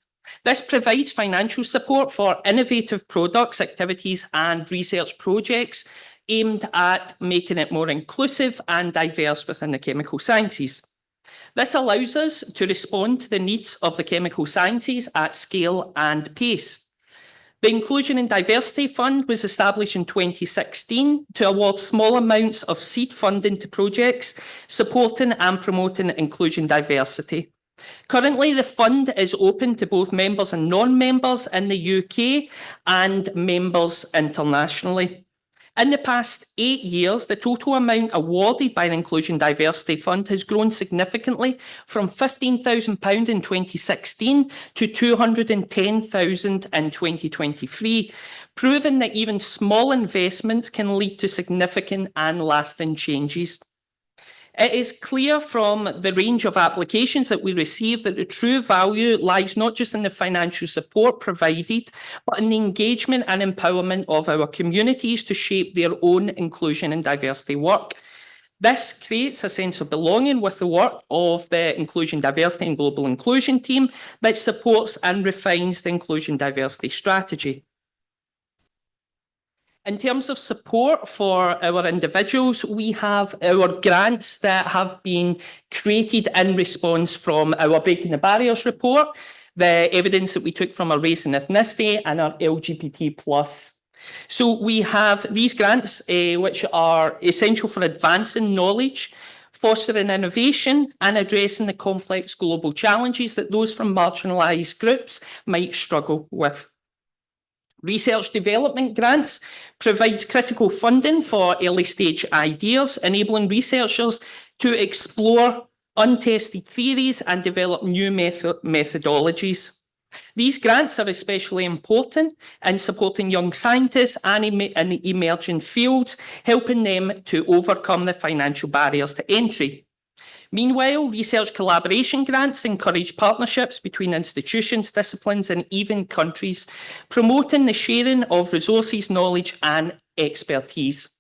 This provides financial support for innovative products, activities and research projects aimed at making it more inclusive and diverse within the chemical sciences. This allows us to respond to the needs of the chemical sciences at scale and pace. The Inclusion and Diversity Fund was established in 2016 to award small amounts of seed funding to projects supporting and promoting inclusion diversity. Currently, the fund is open to both members and non-members in the UK and members internationally. In the past 8 years, the total amount awarded by the Inclusion Diversity Fund has grown significantly from £15,000 in 2016 to £210,000 in 2023, proving that even small investments can lead to significant and lasting changes. It is clear from the range of applications that we receive that the true value lies not just in the financial support provided, but in the engagement and empowerment of our communities to shape their own inclusion and diversity work. This creates a sense of belonging with the work of the Inclusion, Diversity and Global Inclusion team that supports and refines the inclusion diversity strategy. In terms of support for our individuals, we have our grants that have been created in response from our Breaking the Barriers report, the evidence that we took from our race and ethnicity, and our LGBT+. So we have these grants which are essential for advancing knowledge, fostering innovation, and addressing the complex global challenges that those from marginalised groups might struggle with. Research development grants provides critical funding for early stage ideas, enabling researchers to explore untested theories and develop new methodologies. These grants are especially important in supporting young scientists and in emerging fields, helping them to overcome the financial barriers to entry. Meanwhile, research collaboration grants encourage partnerships between institutions, disciplines, and even countries, promoting the sharing of resources, knowledge, and expertise.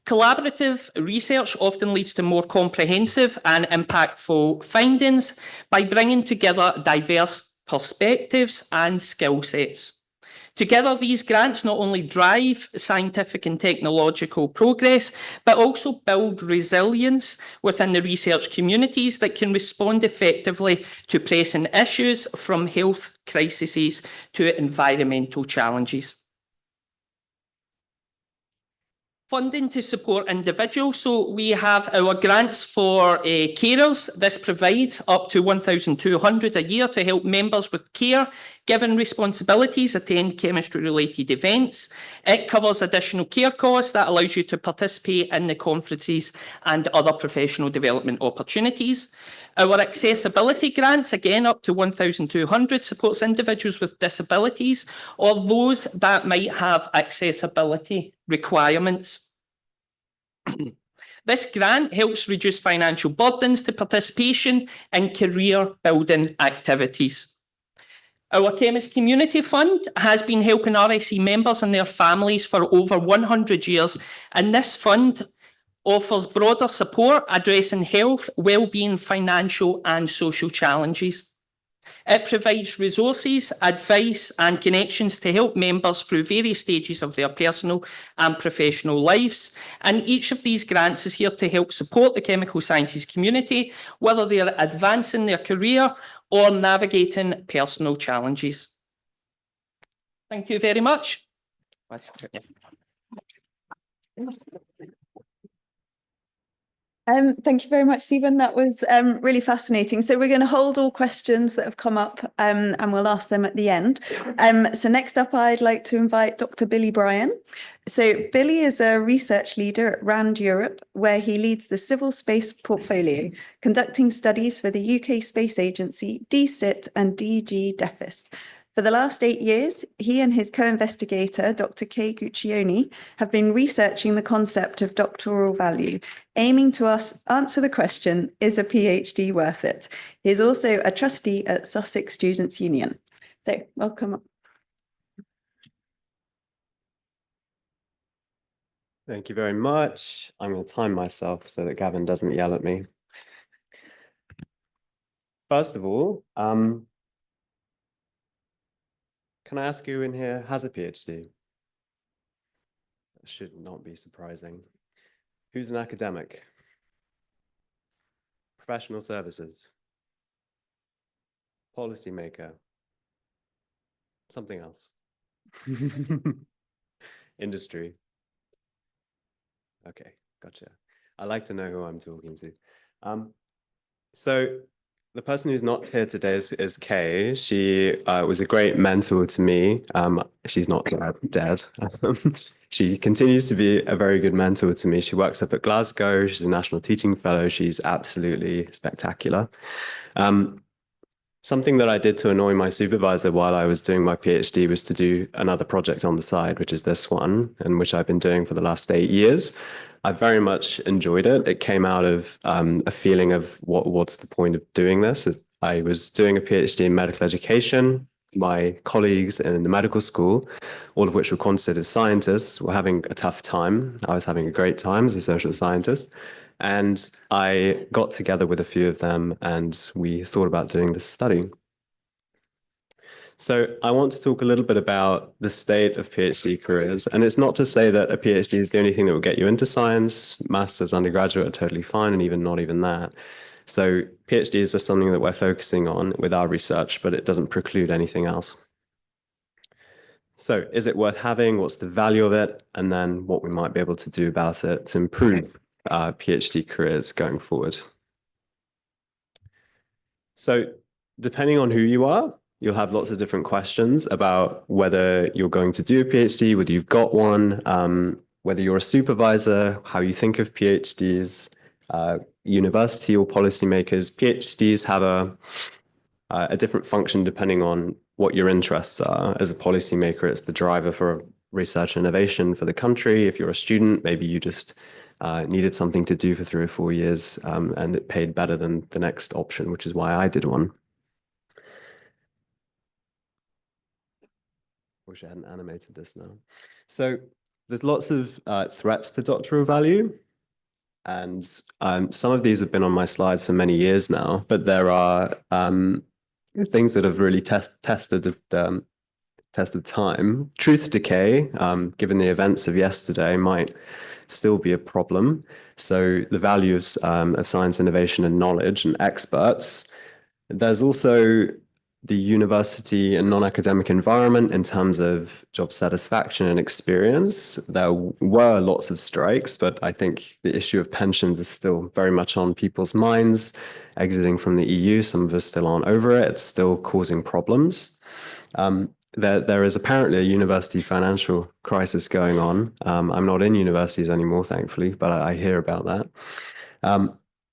Collaborative research often leads to more comprehensive and impactful findings by bringing together diverse perspectives and skill sets. Together, these grants not only drive scientific and technological progress, but also build resilience within the research communities that can respond effectively to pressing issues, from health crises to environmental challenges. Funding to support individuals. So we have our grants for carers. This provides up to £1,200 a year to help members with care given responsibilities attend chemistry-related events. It covers additional care costs that allows you to participate in the conferences and other professional development opportunities. Our accessibility grants, again up to £1,200, supports individuals with disabilities or those that might have accessibility requirements. This grant helps reduce financial burdens to participation in career-building activities. Our Chemist Community Fund has been helping RSE members and their families for over 100 years, and this fund offers broader support addressing health, well-being, financial and social challenges. It provides resources, advice and connections to help members through various stages of their personal and professional lives. And each of these grants is here to help support the chemical sciences community, whether they're advancing their career or navigating personal challenges. Thank you very much. Thank you very much, Stephen. That was really fascinating. So we're going to hold all questions that have come up and we'll ask them at the end. So next up, I'd like to invite Dr. Billy Bryan. So Billy is a research leader at RAND Europe, where he leads the civil space portfolio, conducting studies for the UK Space Agency, DCIT and DG DEFIS. For the last 8 years, he and his co-investigator, Dr. Kay Guccione, have been researching the concept of doctoral value, aiming to answer the question, is a PhD worth it? He is also a trustee at Sussex Students' Union. So, welcome. Thank you very much. I'm going to time myself so that Gavin doesn't yell at me. First of all, can I ask who in here has a PhD? That should not be surprising. Who's an academic? Professional services? Policymaker? Something else? Industry? Okay, gotcha. I like to know who I'm talking to. So the person who's not here today is Kay. She was a great mentor to me. She's not dead. She continues to be a very good mentor to me. She works up at Glasgow. She's a National Teaching Fellow. She's absolutely spectacular. Something that I did to annoy my supervisor while I was doing my PhD was to do another project on the side, which is this one, and which I've been doing for the last 8 years. I very much enjoyed it. It came out of a feeling of what's the point of doing this? I was doing a PhD in medical education. My colleagues in the medical school, all of which were quantitative scientists, were having a tough time. I was having a great time as a social scientist. And I got together with a few of them and we thought about doing this study. So I want to talk a little bit about the state of PhD careers. And it's not to say that a PhD is the only thing that will get you into science. Masters, undergraduate are totally fine, and even not even that. So PhD is just something that we're focusing on with our research, but it doesn't preclude anything else. So is it worth having? What's the value of it? And then what we might be able to do about it to improve PhD careers going forward. So depending on who you are, you'll have lots of different questions about whether you're going to do a PhD, whether you've got one, whether you're a supervisor, how you think of PhDs, university or policymakers. PhDs have a different function depending on what your interests are. As a policymaker, it's the driver for research and innovation for the country. If you're a student, maybe you just needed something to do for 3 or 4 years and it paid better than the next option, which is why I did one. Wish I hadn't animated this now. So there's lots of threats to doctoral value. And some of these have been on my slides for many years now, but there are things that have really tested time. Truth decay, given the events of yesterday, might still be a problem. So the value of science innovation and knowledge and experts. There's also the university and non-academic environment in terms of job satisfaction and experience. There were lots of strikes, but I think the issue of pensions is still very much on people's minds. Exiting from the EU, some of us still aren't over it. It's still causing problems. There is apparently a university financial crisis going on. I'm not in universities anymore, thankfully, but I hear about that.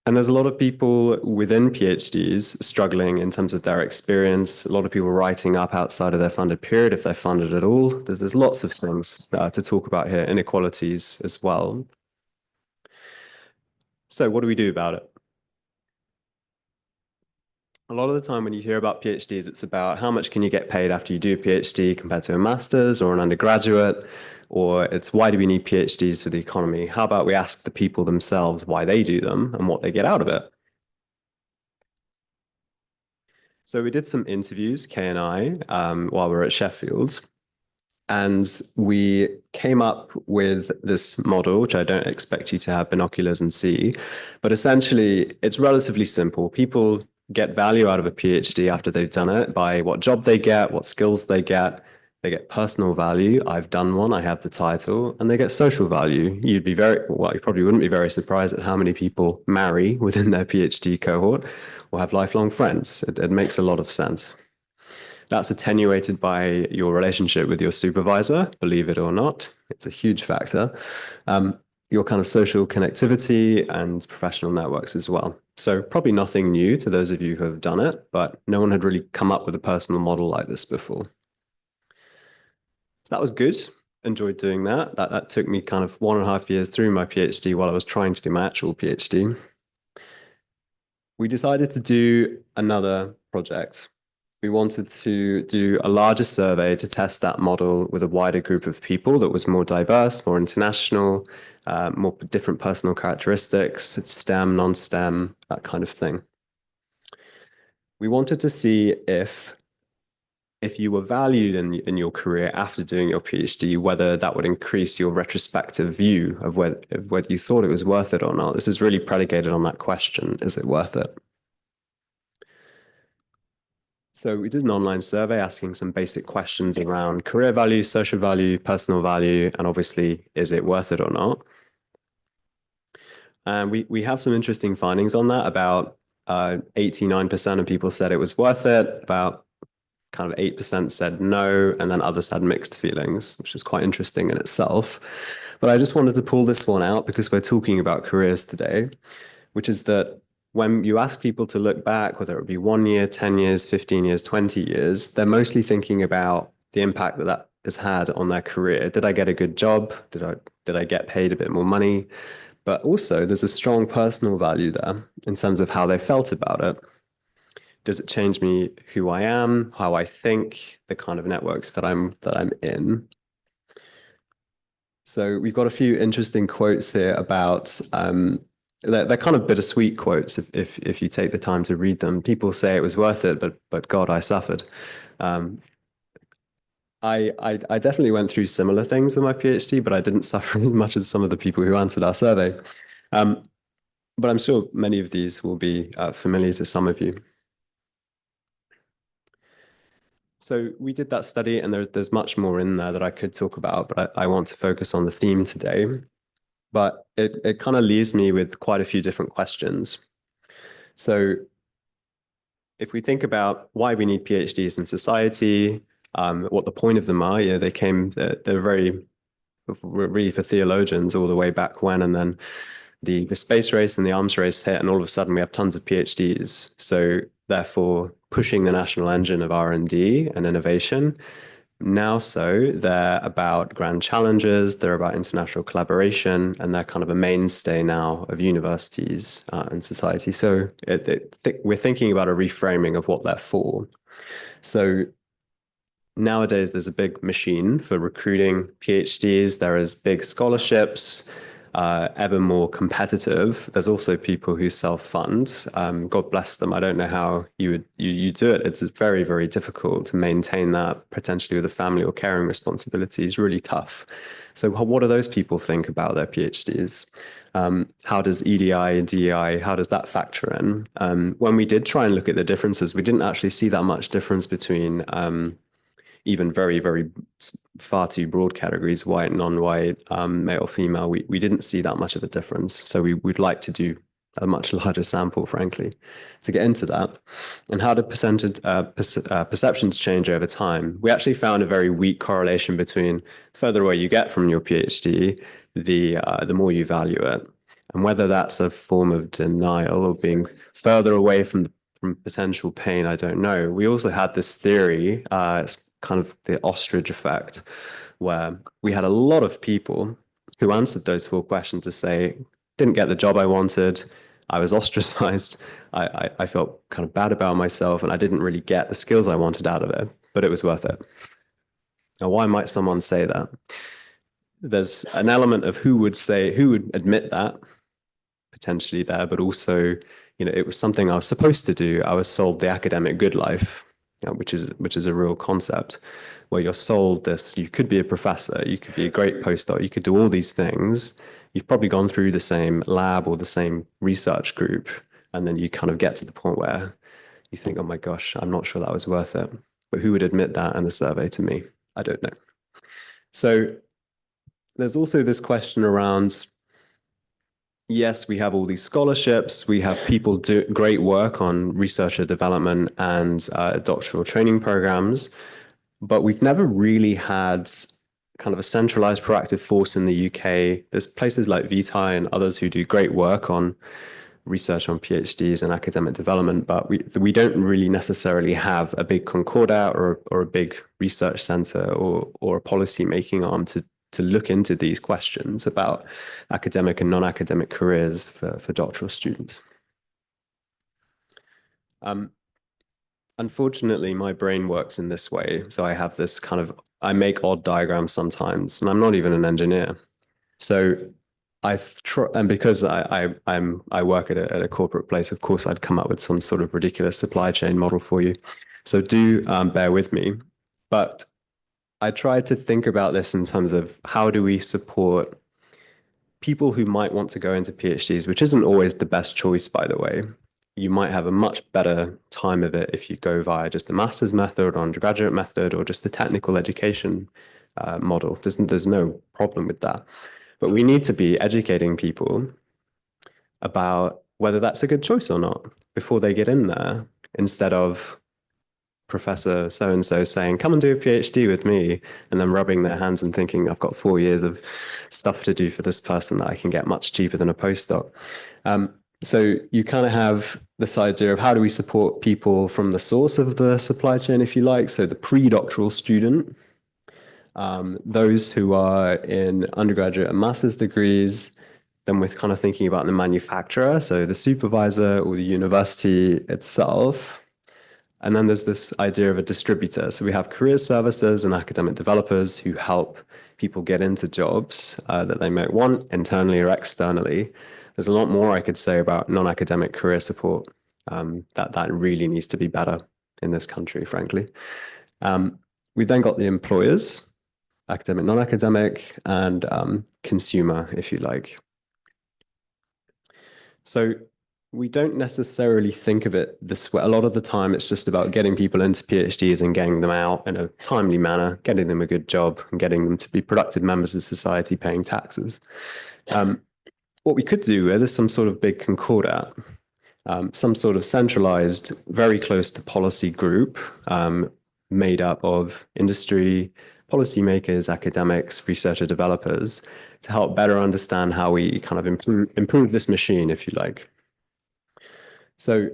And there's a lot of people within PhDs struggling in terms of their experience. A lot of people writing up outside of their funded period, if they're funded at all. There's lots of things to talk about here, inequalities as well. So what do we do about it? A lot of the time when you hear about PhDs, it's about how much can you get paid after you do a PhD compared to a master's or an undergraduate, or it's why do we need PhDs for the economy? How about we ask the people themselves why they do them and what they get out of it? So we did some interviews, Kay and I, while we were at Sheffield. And we came up with this model, which I don't expect you to have binoculars and see, but essentially it's relatively simple. People get value out of a PhD after they've done it by what job they get, what skills they get personal value. I've done one, I have the title, and they get social value. You probably wouldn't be very surprised at how many people marry within their PhD cohort or have lifelong friends. It makes a lot of sense. That's attenuated by your relationship with your supervisor, believe it or not. It's a huge factor. Your kind of social connectivity and professional networks as well. So probably nothing new to those of you who have done it, but no one had really come up with a personal model like this before. So that was good. Enjoyed doing that. That took me kind of 1.5 years through my PhD while I was trying to do my actual PhD. We decided to do another project. We wanted to do a larger survey to test that model with a wider group of people that was more diverse, more international, more different personal characteristics, STEM, non-STEM, that kind of thing. We wanted to see if you were valued in your career after doing your PhD, whether that would increase your retrospective view of whether you thought it was worth it or not. This is really predicated on that question, is it worth it? So we did an online survey asking some basic questions around career value, social value, personal value, and obviously, is it worth it or not? And we have some interesting findings on that. About 89% of people said it was worth it. About kind of 8% said no, and then others had mixed feelings, which is quite interesting in itself. But I just wanted to pull this one out because we're talking about careers today, which is that when you ask people to look back, whether it be 1 year, 10 years, 15 years, 20 years, they're mostly thinking about the impact that has had on their career. Did I get a good job? Did I get paid a bit more money? But also there's a strong personal value there in terms of how they felt about it. Does it change me who I am, how I think, the kind of networks that I'm in? So we've got a few interesting quotes here about they're kind of bittersweet quotes if you take the time to read them. People say it was worth it, but God, I suffered. I definitely went through similar things in my PhD, but I didn't suffer as much as some of the people who answered our survey. But I'm sure many of these will be familiar to some of you. So we did that study, and there's much more in there that I could talk about, but I want to focus on the theme today. But it kind of leaves me with quite a few different questions. So if we think about why we need PhDs in society, what the point of them are, they're very really for theologians all the way back when, and then the space race and the arms race hit, and all of a sudden we have tons of PhDs. So therefore, pushing the national engine of R&D and innovation. Now, so they're about grand challenges, they're about international collaboration, and they're kind of a mainstay now of universities and society. So we're thinking about a reframing of what they're for. So nowadays, there's a big machine for recruiting PhDs. There is big scholarships, ever more competitive. There's also people who self-fund. God bless them. I don't know how you do it. It's very, very difficult to maintain that potentially with a family or caring responsibilities. Really tough. So what do those people think about their PhDs? How does EDI, DEI, how does that factor in? When we did try and look at the differences, we didn't actually see that much difference between even very, very far too broad categories, white, non-white, male, female. We didn't see that much of a difference. So we'd like to do a much larger sample, frankly, to get into that. And how did perceptions change over time? We actually found a very weak correlation between the further away you get from your PhD, the more you value it. And whether that's a form of denial or being further away from potential pain, I don't know. We also had this theory, it's kind of the ostrich effect, where we had a lot of people who answered those 4 questions to say, didn't get the job I wanted, I was ostracized, I felt kind of bad about myself, and I didn't really get the skills I wanted out of it, but it was worth it. Now, why might someone say that? There's an element of who would admit that, potentially there, but also, it was something I was supposed to do. I was sold the academic good life, which is a real concept, where you're sold this. You could be a professor, you could be a great postdoc, you could do all these things. You've probably gone through the same lab or the same research group, and then you kind of get to the point where you think, oh my gosh, I'm not sure that was worth it. But who would admit that in a survey to me? I don't know. So there's also this question around, yes, we have all these scholarships, we have people do great work on researcher development and doctoral training programs, but we've never really had kind of a centralized proactive force in the UK. There's places like Vitae and others who do great work on research on PhDs and academic development, but we don't really necessarily have a big concordat or a big research center or a policy making arm to look into these questions about academic and non-academic careers for doctoral students. Unfortunately, my brain works in this way. So I have this I make odd diagrams sometimes, and I'm not even an engineer. So and because I work at a corporate place, of course, I'd come up with some sort of ridiculous supply chain model for you. So do bear with me. But I tried to think about this in terms of how do we support people who might want to go into PhDs, which isn't always the best choice, by the way. You might have a much better time of it if you go via just a master's method or undergraduate method or just the technical education model. There's no problem with that. But we need to be educating people about whether that's a good choice or not before they get in there, instead of Professor so-and-so saying, come and do a PhD with me, and then rubbing their hands and thinking, I've got 4 years of stuff to do for this person that I can get much cheaper than a postdoc. So you kind of have this idea of how do we support people from the source of the supply chain, if you like, so the pre-doctoral student, those who are in undergraduate and master's degrees, then we're kind of thinking about the manufacturer, so the supervisor or the university itself. And then there's this idea of a distributor. So we have career services and academic developers who help people get into jobs that they might want internally or externally. There's a lot more I could say about non-academic career support that really needs to be better in this country, frankly. We've then got the employers, academic, non-academic, and consumer, if you like. So we don't necessarily think of it this way. A lot of the time, it's just about getting people into PhDs and getting them out in a timely manner, getting them a good job, and getting them to be productive members of society, paying taxes. What we could do is some sort of big concordat, some sort of centralized, very close to policy group made up of industry, policymakers, academics, researcher developers, to help better understand how we kind of improve this machine, if you like. So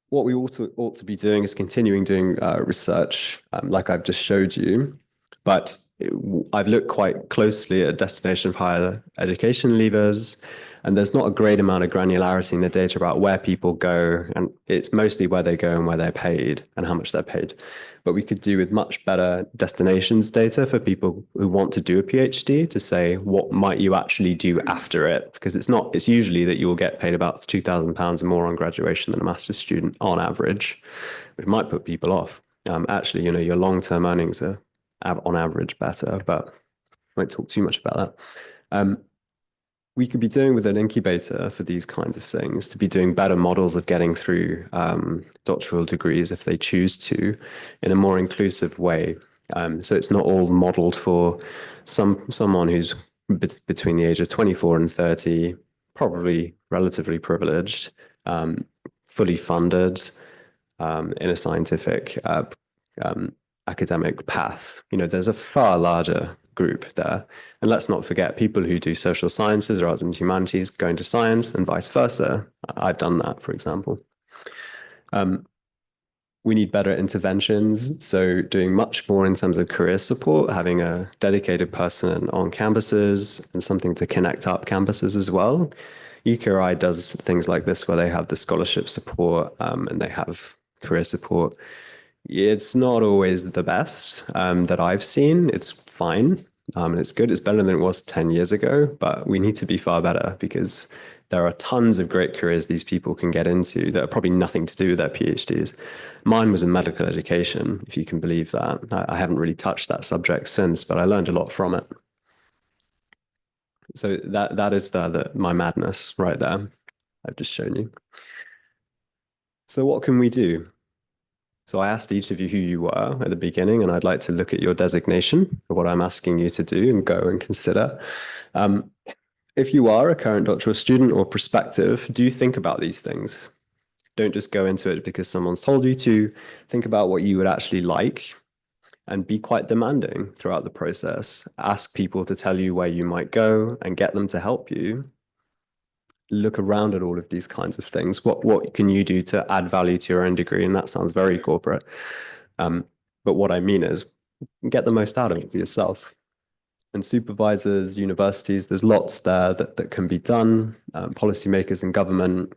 what we ought to be doing is continuing doing research, like I've just showed you, but I've looked quite closely at destination of higher education levers, and there's not a great amount of granularity in the data about where people go, and it's mostly where they go and where they're paid and how much they're paid. But we could do with much better destinations data for people who want to do a PhD to say, what might you actually do after it? Because it's usually that you'll get paid about £2,000 more on graduation than a master's student on average, which might put people off. Actually, your long-term earnings are on average better, but I won't talk too much about that. We could be doing with an incubator for these kinds of things to be doing better models of getting through doctoral degrees if they choose to, in a more inclusive way. So it's not all modeled for someone who's between the age of 24 and 30, probably relatively privileged, fully funded in a scientific academic path. There's a far larger group there. And let's not forget people who do social sciences or arts and humanities going to science and vice versa. I've done that, for example. We need better interventions. So doing much more in terms of career support, having a dedicated person on campuses and something to connect up campuses as well. UKRI does things like this where they have the scholarship support and they have career support. It's not always the best that I've seen. It's fine and it's good. It's better than it was 10 years ago, but we need to be far better because There are tons of great careers these people can get into that are probably nothing to do with their PhDs. Mine was in medical education, if you can believe that. I haven't really touched that subject since, but I learned a lot from it. So that is my madness right there. I've just shown you. So what can we do? So I asked each of you who you were at the beginning, and I'd like to look at your designation of what I'm asking you to do and go and consider. If you are a current doctoral student or prospective, do think about these things. Don't just go into it because someone's told you to. Think about what you would actually like and be quite demanding throughout the process. Ask people to tell you where you might go and get them to help you. Look around at all of these kinds of things. What can you do to add value to your own degree? And that sounds very corporate. But what I mean is get the most out of it for yourself. And supervisors, universities, there's lots there that can be done. Policymakers and government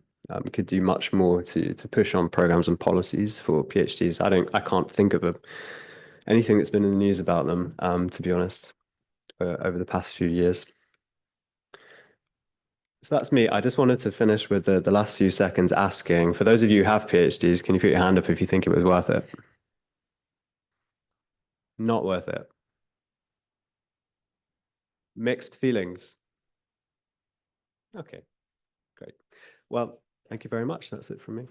could do much more to push on programs and policies for PhDs. I can't think of anything that's been in the news about them, to be honest, over the past few years. So that's me. I just wanted to finish with the last few seconds asking, for those of you who have PhDs, can you put your hand up if you think it was worth it? Not worth it. Mixed feelings. Okay, great. Well, thank you very much. That's it from me.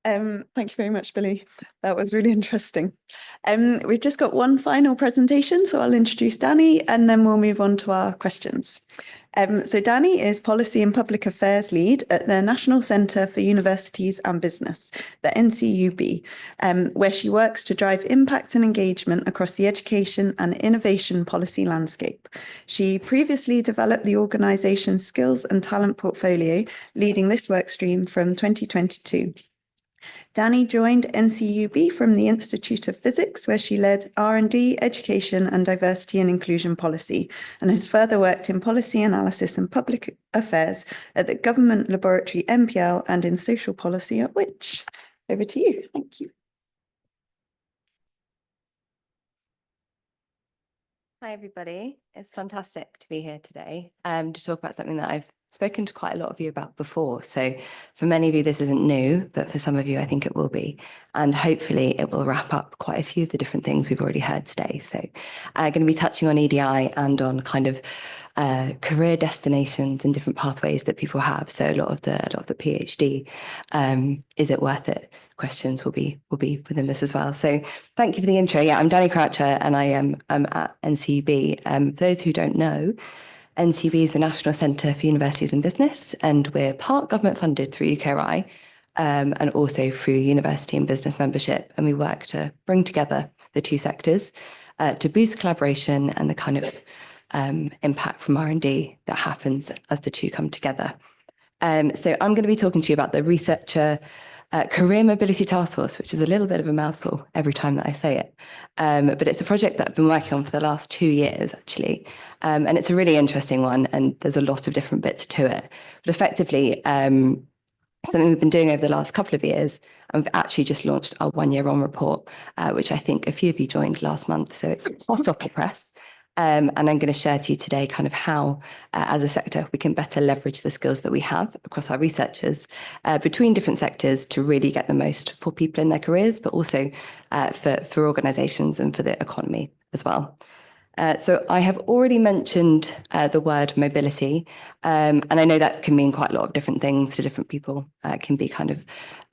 Thank you very much, Billy. That was really interesting. We've just got one final presentation, so I'll introduce Danny and then we'll move on to our questions. So Danny is Policy and Public Affairs Lead at the National Centre for Universities and Business, the NCUB, where she works to drive impact and engagement across the education and innovation policy landscape. She previously developed the organisation's skills and talent portfolio, leading this workstream from 2022. Danny joined NCUB from the Institute of Physics, where she led R&D, education and diversity and inclusion policy, and has further worked in policy analysis and public affairs at the Government Laboratory MPL and in social policy at Which. Over to you. Thank you. Hi, everybody. It's fantastic to be here today to talk about something that I've spoken to quite a lot of you about before. So for many of you, this isn't new, but for some of you, I think it will be. And hopefully it will wrap up quite a few of the different things we've already heard today. So I'm going to be touching on EDI and on kind of career destinations and different pathways that people have. So a lot of the PhD, is it worth it? Questions will be within this as well. So thank you for the intro. Yeah, I'm Danny Croucher and I'm at NCUB. For those who don't know, NCUB is the National Centre for Universities and Business, and we're part government funded through UKRI and also through university and business membership. And we work to bring together the two sectors to boost collaboration and the kind of impact from R&D that happens as the two come together. So I'm going to be talking to you about the Researcher Career Mobility Task Force, which is a little bit of a mouthful every time that I say it. But it's a project that I've been working on for the last 2 years, actually. And it's a really interesting one, and there's a lot of different bits to it. But effectively, something we've been doing over the last couple of years, and we've actually just launched our 1 year on report, which I think a few of you joined last month. So it's hot off the press. And I'm going to share to you today kind of how, as a sector, we can better leverage the skills that we have across our researchers between different sectors to really get the most for people in their careers, but also for organisations and for the economy as well. So I have already mentioned the word mobility, and I know that can mean quite a lot of different things to different people. It can be kind of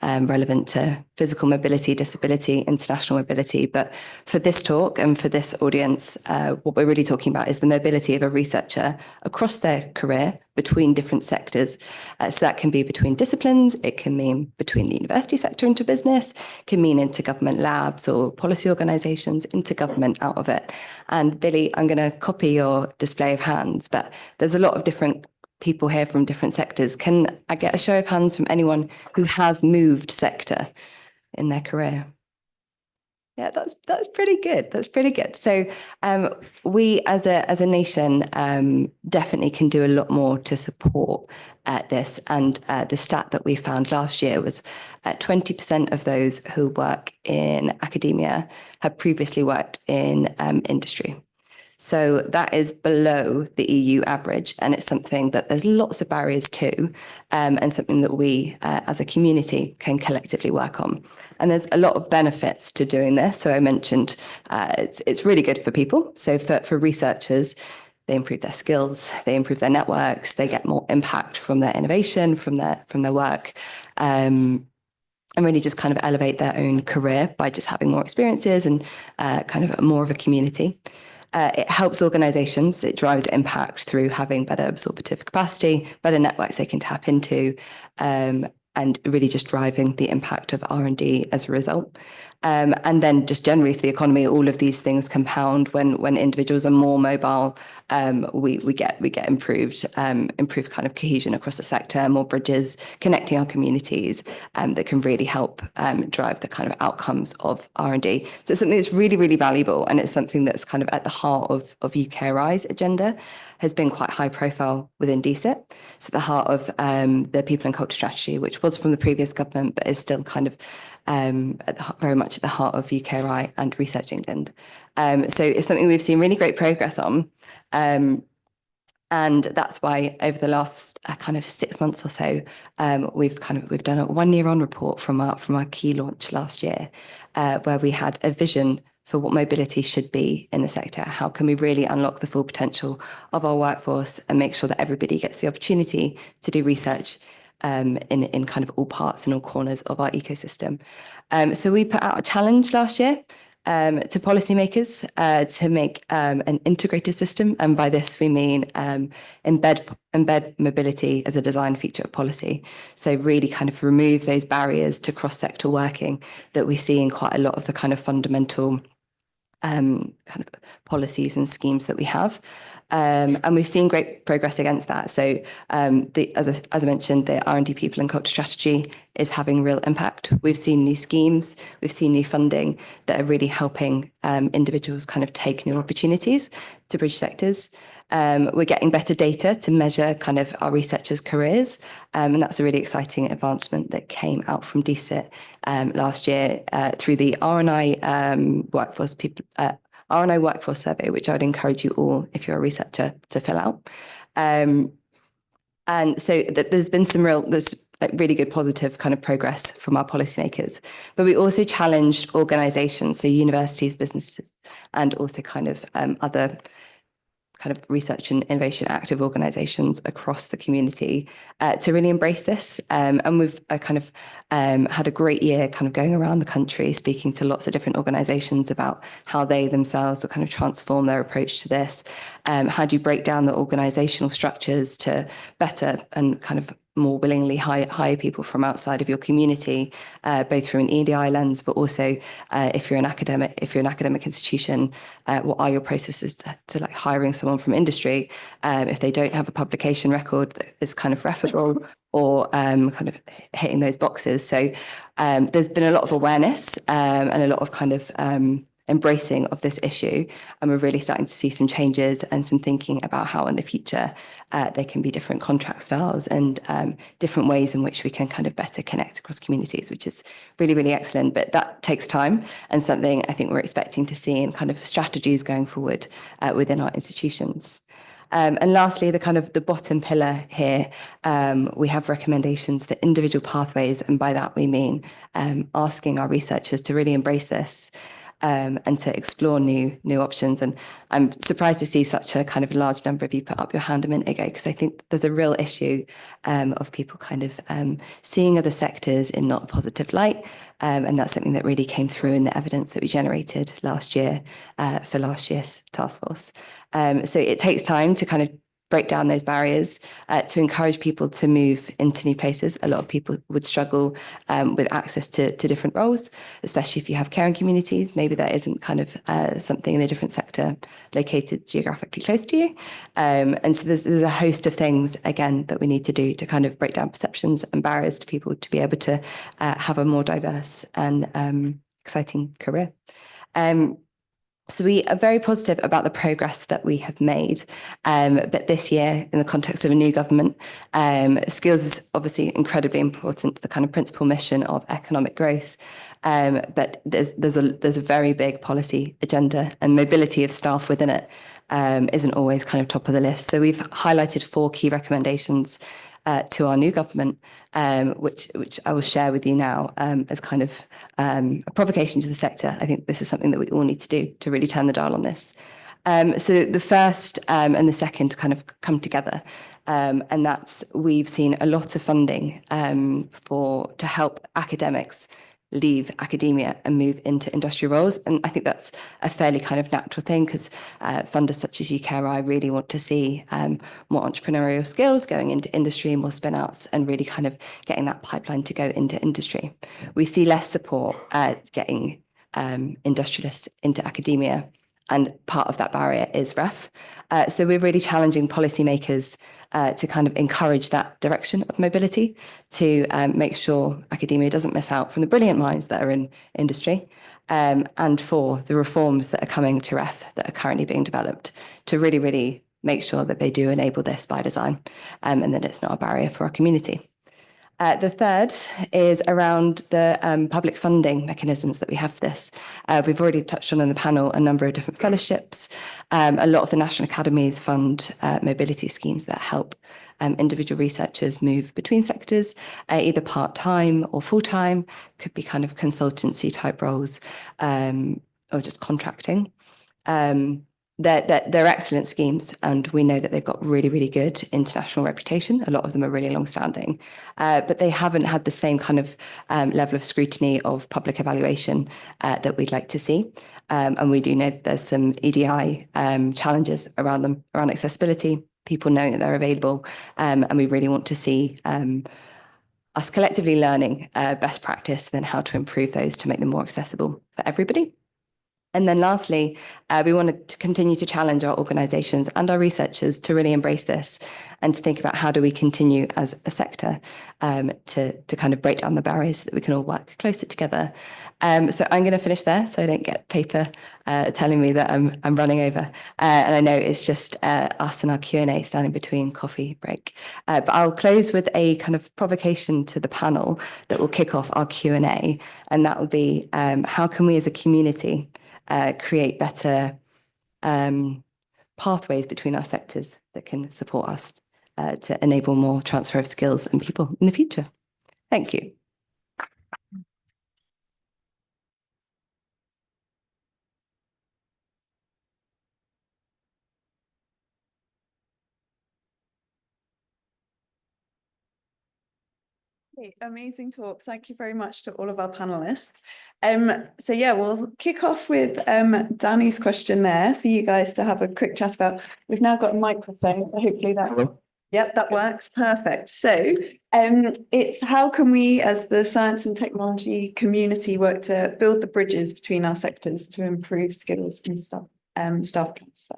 relevant to physical mobility, disability, international mobility. But for this talk and for this audience, what we're really talking about is the mobility of a researcher across their career between different sectors. So that can be between disciplines, it can mean between the university sector into business, it can mean into government labs or policy organisations, into government out of it. And Billy, I'm going to copy your display of hands, but there's a lot of different people here from different sectors. Can I get a show of hands from anyone who has moved sector in their career? Yeah, that's pretty good. That's pretty good. So we as a nation definitely can do a lot more to support this. And the stat that we found last year was 20% of those who work in academia have previously worked in industry. So that is below the EU average, and it's something that there's lots of barriers to, and something that we as a community can collectively work on. And there's a lot of benefits to doing this. So I mentioned it's really good for people. So for researchers, they improve their skills, they improve their networks, they get more impact from their innovation, from their work. And really just kind of elevate their own career by just having more experiences and kind of more of a community. It helps organizations, it drives impact through having better absorptive capacity, better networks they can tap into, and really just driving the impact of R&D as a result. And then just generally for the economy, all of these things compound when individuals are more mobile, we get improved kind of cohesion across the sector, more bridges, connecting our communities that can really help drive the kind of outcomes of R&D. So it's something that's really, really valuable, and it's something that's kind of at the heart of UKRI's agenda, has been quite high profile within DSIT. So at the heart of the People and Culture Strategy, which was from the previous government, but is still kind of very much at the heart of UKRI and Research England. So it's something we've seen really great progress on. And that's why over the last kind of 6 months or so, we've done a 1 year on report from our key launch last year, where we had a vision for what mobility should be in the sector. How can we really unlock the full potential of our workforce and make sure that everybody gets the opportunity to do research in kind of all parts and all corners of our ecosystem. So we put out a challenge last year to policymakers to make an integrated system. And by this, we mean embed mobility as a design feature of policy. So really kind of remove those barriers to cross-sector working that we see in quite a lot of the kind of fundamental kind of policies and schemes that we have. And we've seen great progress against that. So as I mentioned, the R&D People and Culture Strategy is having real impact. We've seen new schemes, we've seen new funding that are really helping individuals kind of take new opportunities to bridge sectors. We're getting better data to measure kind of our researchers' careers. And that's a really exciting advancement that came out from DSIT last year through the RNI workforce survey, which I would encourage you all, if you're a researcher, to fill out. And so there's been there's really good positive kind of progress from our policymakers. But we also challenged organizations, so universities, businesses, and also kind of other kind of research and innovation active organizations across the community to really embrace this. And we've kind of had a great year kind of going around the country, speaking to lots of different organizations about how they themselves will kind of transform their approach to this. How do you break down the organizational structures to better and kind of more willingly hire people from outside of your community, both through an EDI lens, but also if you're an academic institution, what are your processes to like hiring someone from industry if they don't have a publication record that is kind of referable or kind of hitting those boxes. So there's been a lot of awareness and a lot of kind of embracing of this issue, and we're really starting to see some changes and some thinking about how in the future there can be different contract styles and different ways in which we can kind of better connect across communities, which is really, really excellent. But that takes time, and something I think we're expecting to see in kind of strategies going forward within our institutions. And lastly, the bottom pillar here, we have recommendations for individual pathways, and by that we mean asking our researchers to really embrace this and to explore new options. And I'm surprised to see such a kind of large number of you put up your hand a minute ago, because I think there's a real issue of people kind of seeing other sectors in not a positive light. And that's something that really came through in the evidence that we generated last year for last year's task force. So it takes time to kind of break down those barriers, to encourage people to move into new places. A lot of people would struggle with access to different roles, especially if you have caring communities. Maybe there isn't kind of something in a different sector located geographically close to you. And so there's a host of things, again, that we need to do to kind of break down perceptions and barriers to people to be able to have a more diverse and exciting career. So we are very positive about the progress that we have made. But this year, in the context of a new government, skills is obviously incredibly important to the kind of principal mission of economic growth. But there's a very big policy agenda, and mobility of staff within it isn't always kind of top of the list. So we've highlighted 4 key recommendations to our new government, which I will share with you now as kind of a provocation to the sector. I think this is something that we all need to do to really turn the dial on this. So the first and the second kind of come together, and that's we've seen a lot of funding to help academics leave academia and move into industrial roles. And I think that's a fairly kind of natural thing, because funders such as UKRI really want to see more entrepreneurial skills going into industry, more spin-outs, and really kind of getting that pipeline to go into industry. We see less support getting industrialists into academia, and part of that barrier is REF. So we're really challenging policymakers to kind of encourage that direction of mobility, to make sure academia doesn't miss out from the brilliant minds that are in industry, and for the reforms that are coming to REF that are currently being developed, to really, really make sure that they do enable this by design, and that it's not a barrier for our community. The third is around the public funding mechanisms that we have for this. We've already touched on in the panel a number of different fellowships. A lot of the national academies fund mobility schemes that help individual researchers move between sectors, either part-time or full-time, could be kind of consultancy type roles, or just contracting. They're excellent schemes, and we know that they've got really, really good international reputation. A lot of them are really long-standing, but they haven't had the same kind of level of scrutiny of public evaluation that we'd like to see. And we do know that there's some EDI challenges around them, around accessibility, people knowing that they're available, and we really want to see us collectively learning best practice, then how to improve those to make them more accessible for everybody. And then lastly, we wanted to continue to challenge our organisations and our researchers to really embrace this, and to think about how do we continue as a sector to kind of break down the barriers so that we can all work closer together. So I'm going to finish there so I don't get paper telling me that I'm running over. And I know it's just us and our Q&A standing between coffee break. But I'll close with a kind of provocation to the panel that will kick off our Q&A. And that will be, how can we as a community create better pathways between our sectors that can support us to enable more transfer of skills and people in the future. Thank you. Amazing talk. Thank you very much to all of our panelists. So yeah, we'll kick off with Danny's question there for you guys to have a quick chat about. We've now got a microphone, so hopefully that. Hello. Yep, that works. Perfect. So it's how can we as the science and technology community work to build the bridges between our sectors to improve skills and staff transfer?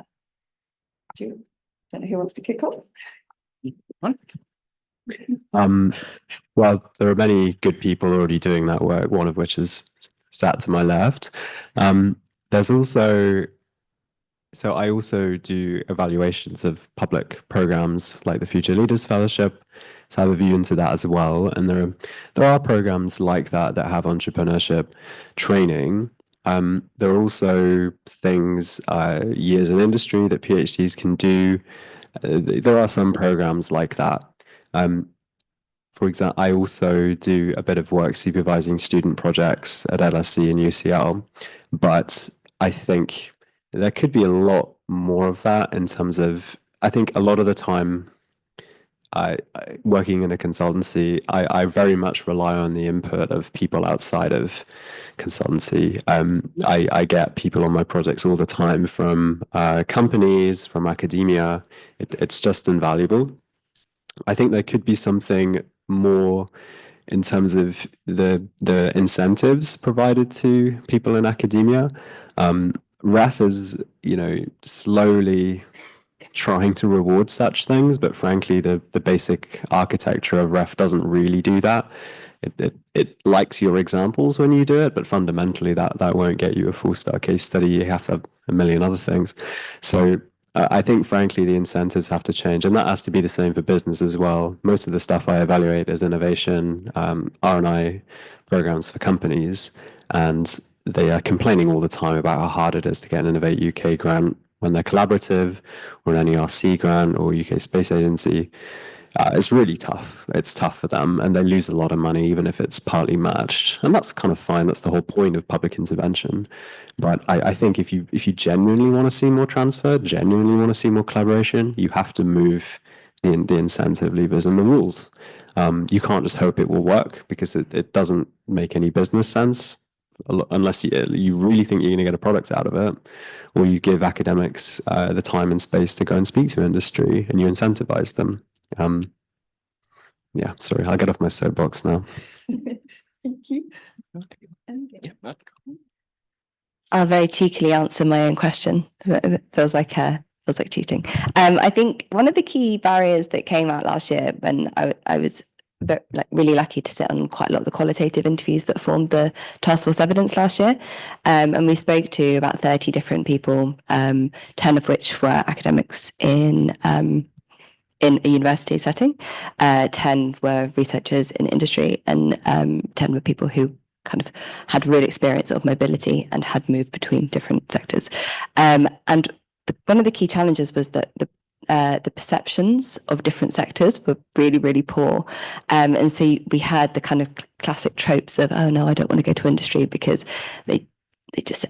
Don't know who wants to kick off. Well, there are many good people already doing that work, one of which is sat to my left. There's also, so I also do evaluations of public programs like the Future Leaders Fellowship, so I have a view into that as well. And there are programs like that that have entrepreneurship training. There are also things, years in industry that PhDs can do. There are some programs like that. For example, I also do a bit of work supervising student projects at LSE and UCL, but I think there could be a lot more of that in terms of, I think a lot of the time, working in a consultancy, I very much rely on the input of people outside of consultancy. I get people on my projects all the time from companies, from academia. It's just invaluable. I think there could be something more in terms of the incentives provided to people in academia. REF is, slowly trying to reward such things, but frankly, the basic architecture of REF doesn't really do that. It likes your examples when you do it, but fundamentally that won't get you a full star case study. You have to have a million other things. So I think, frankly, the incentives have to change, and that has to be the same for business as well. Most of the stuff I evaluate is innovation, R&I programs for companies, and they are complaining all the time about how hard it is to get an Innovate UK grant when they're collaborative, or an NERC grant, or UK Space Agency. It's really tough. It's tough for them, and they lose a lot of money, even if it's partly matched. And that's kind of fine. That's the whole point of public intervention. But I think if you genuinely want to see more transfer, genuinely want to see more collaboration, you have to move the incentive levers and the rules. You can't just hope it will work, because it doesn't make any business sense unless you really think you're going to get a product out of it, or you give academics the time and space to go and speak to industry, and you incentivize them. Yeah, sorry, I'll get off my soapbox now. Thank you. I'll very cheekily answer my own question. It feels like cheating. I think one of the key barriers that came out last year, when I was really lucky to sit on quite a lot of the qualitative interviews that formed the task force evidence last year, and we spoke to about 30 different people, 10 of which were academics in a university setting, 10 were researchers in industry, and 10 were people who kind of had real experience of mobility and had moved between different sectors. And one of the key challenges was that the perceptions of different sectors were really, really poor. And so we had the kind of classic tropes of, oh no, I don't want to go to industry because they just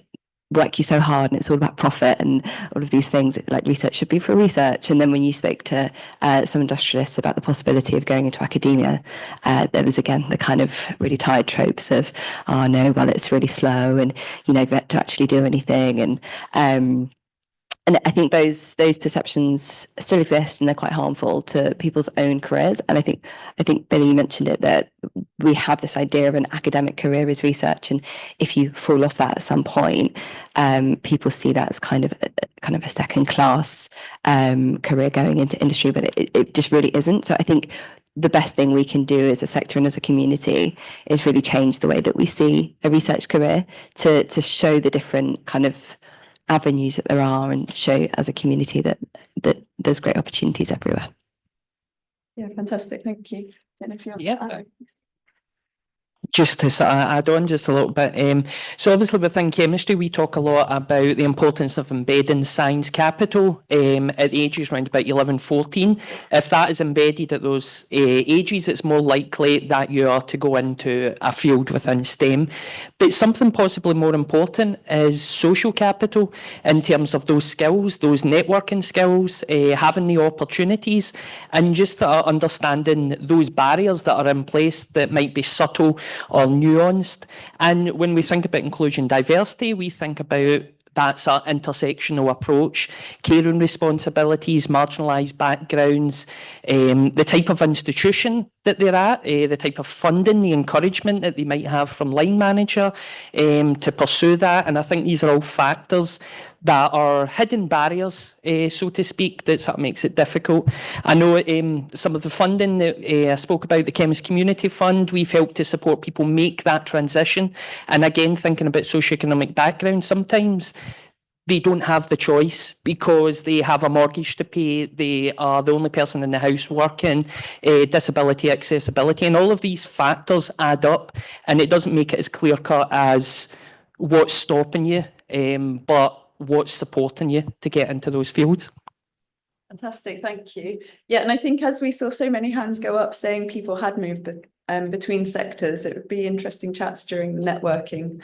work you so hard and it's all about profit and all of these things, like research should be for research. And then when you spoke to some industrialists about the possibility of going into academia, there was again the kind of really tired tropes of, oh no, well it's really slow and you know get to actually do anything. And I think those perceptions still exist, and they're quite harmful to people's own careers. And I think Billy mentioned it, that we have this idea of an academic career as research, and if you fall off that at some point, people see that as kind of a second class career going into industry, but it just really isn't. So I think the best thing we can do as a sector and as a community is really change the way that we see a research career to show the different kind of avenues that there are, and show as a community that there's great opportunities everywhere. Yeah, fantastic. Thank you. Don't know if you want Yeah. to add. Just to sort of add on just a little bit, so obviously within chemistry we talk a lot about the importance of embedding science capital at the ages around about 11, 14. If that is embedded at those ages, it's more likely that you are to go into a field within STEM. But something possibly more important is social capital, in terms of those skills, those networking skills, having the opportunities, and just understanding those barriers that are in place that might be subtle or nuanced. And when we think about inclusion diversity, we think about that sort of intersectional approach, caring responsibilities, marginalised backgrounds, the type of institution that they're at, the type of funding, the encouragement that they might have from line manager to pursue that. And I think these are all factors that are hidden barriers, so to speak, that sort of makes it difficult. I know some of the funding that I spoke about, the Chemist Community Fund, we've helped to support people make that transition. And again, thinking about socioeconomic background, sometimes they don't have the choice because they have a mortgage to pay, they are the only person in the house working, disability, accessibility, and all of these factors add up, and it doesn't make it as clear-cut as what's stopping you, but what's supporting you to get into those fields. Fantastic, thank you. Yeah, and I think as we saw so many hands go up saying people had moved between sectors, it would be interesting chats during the networking.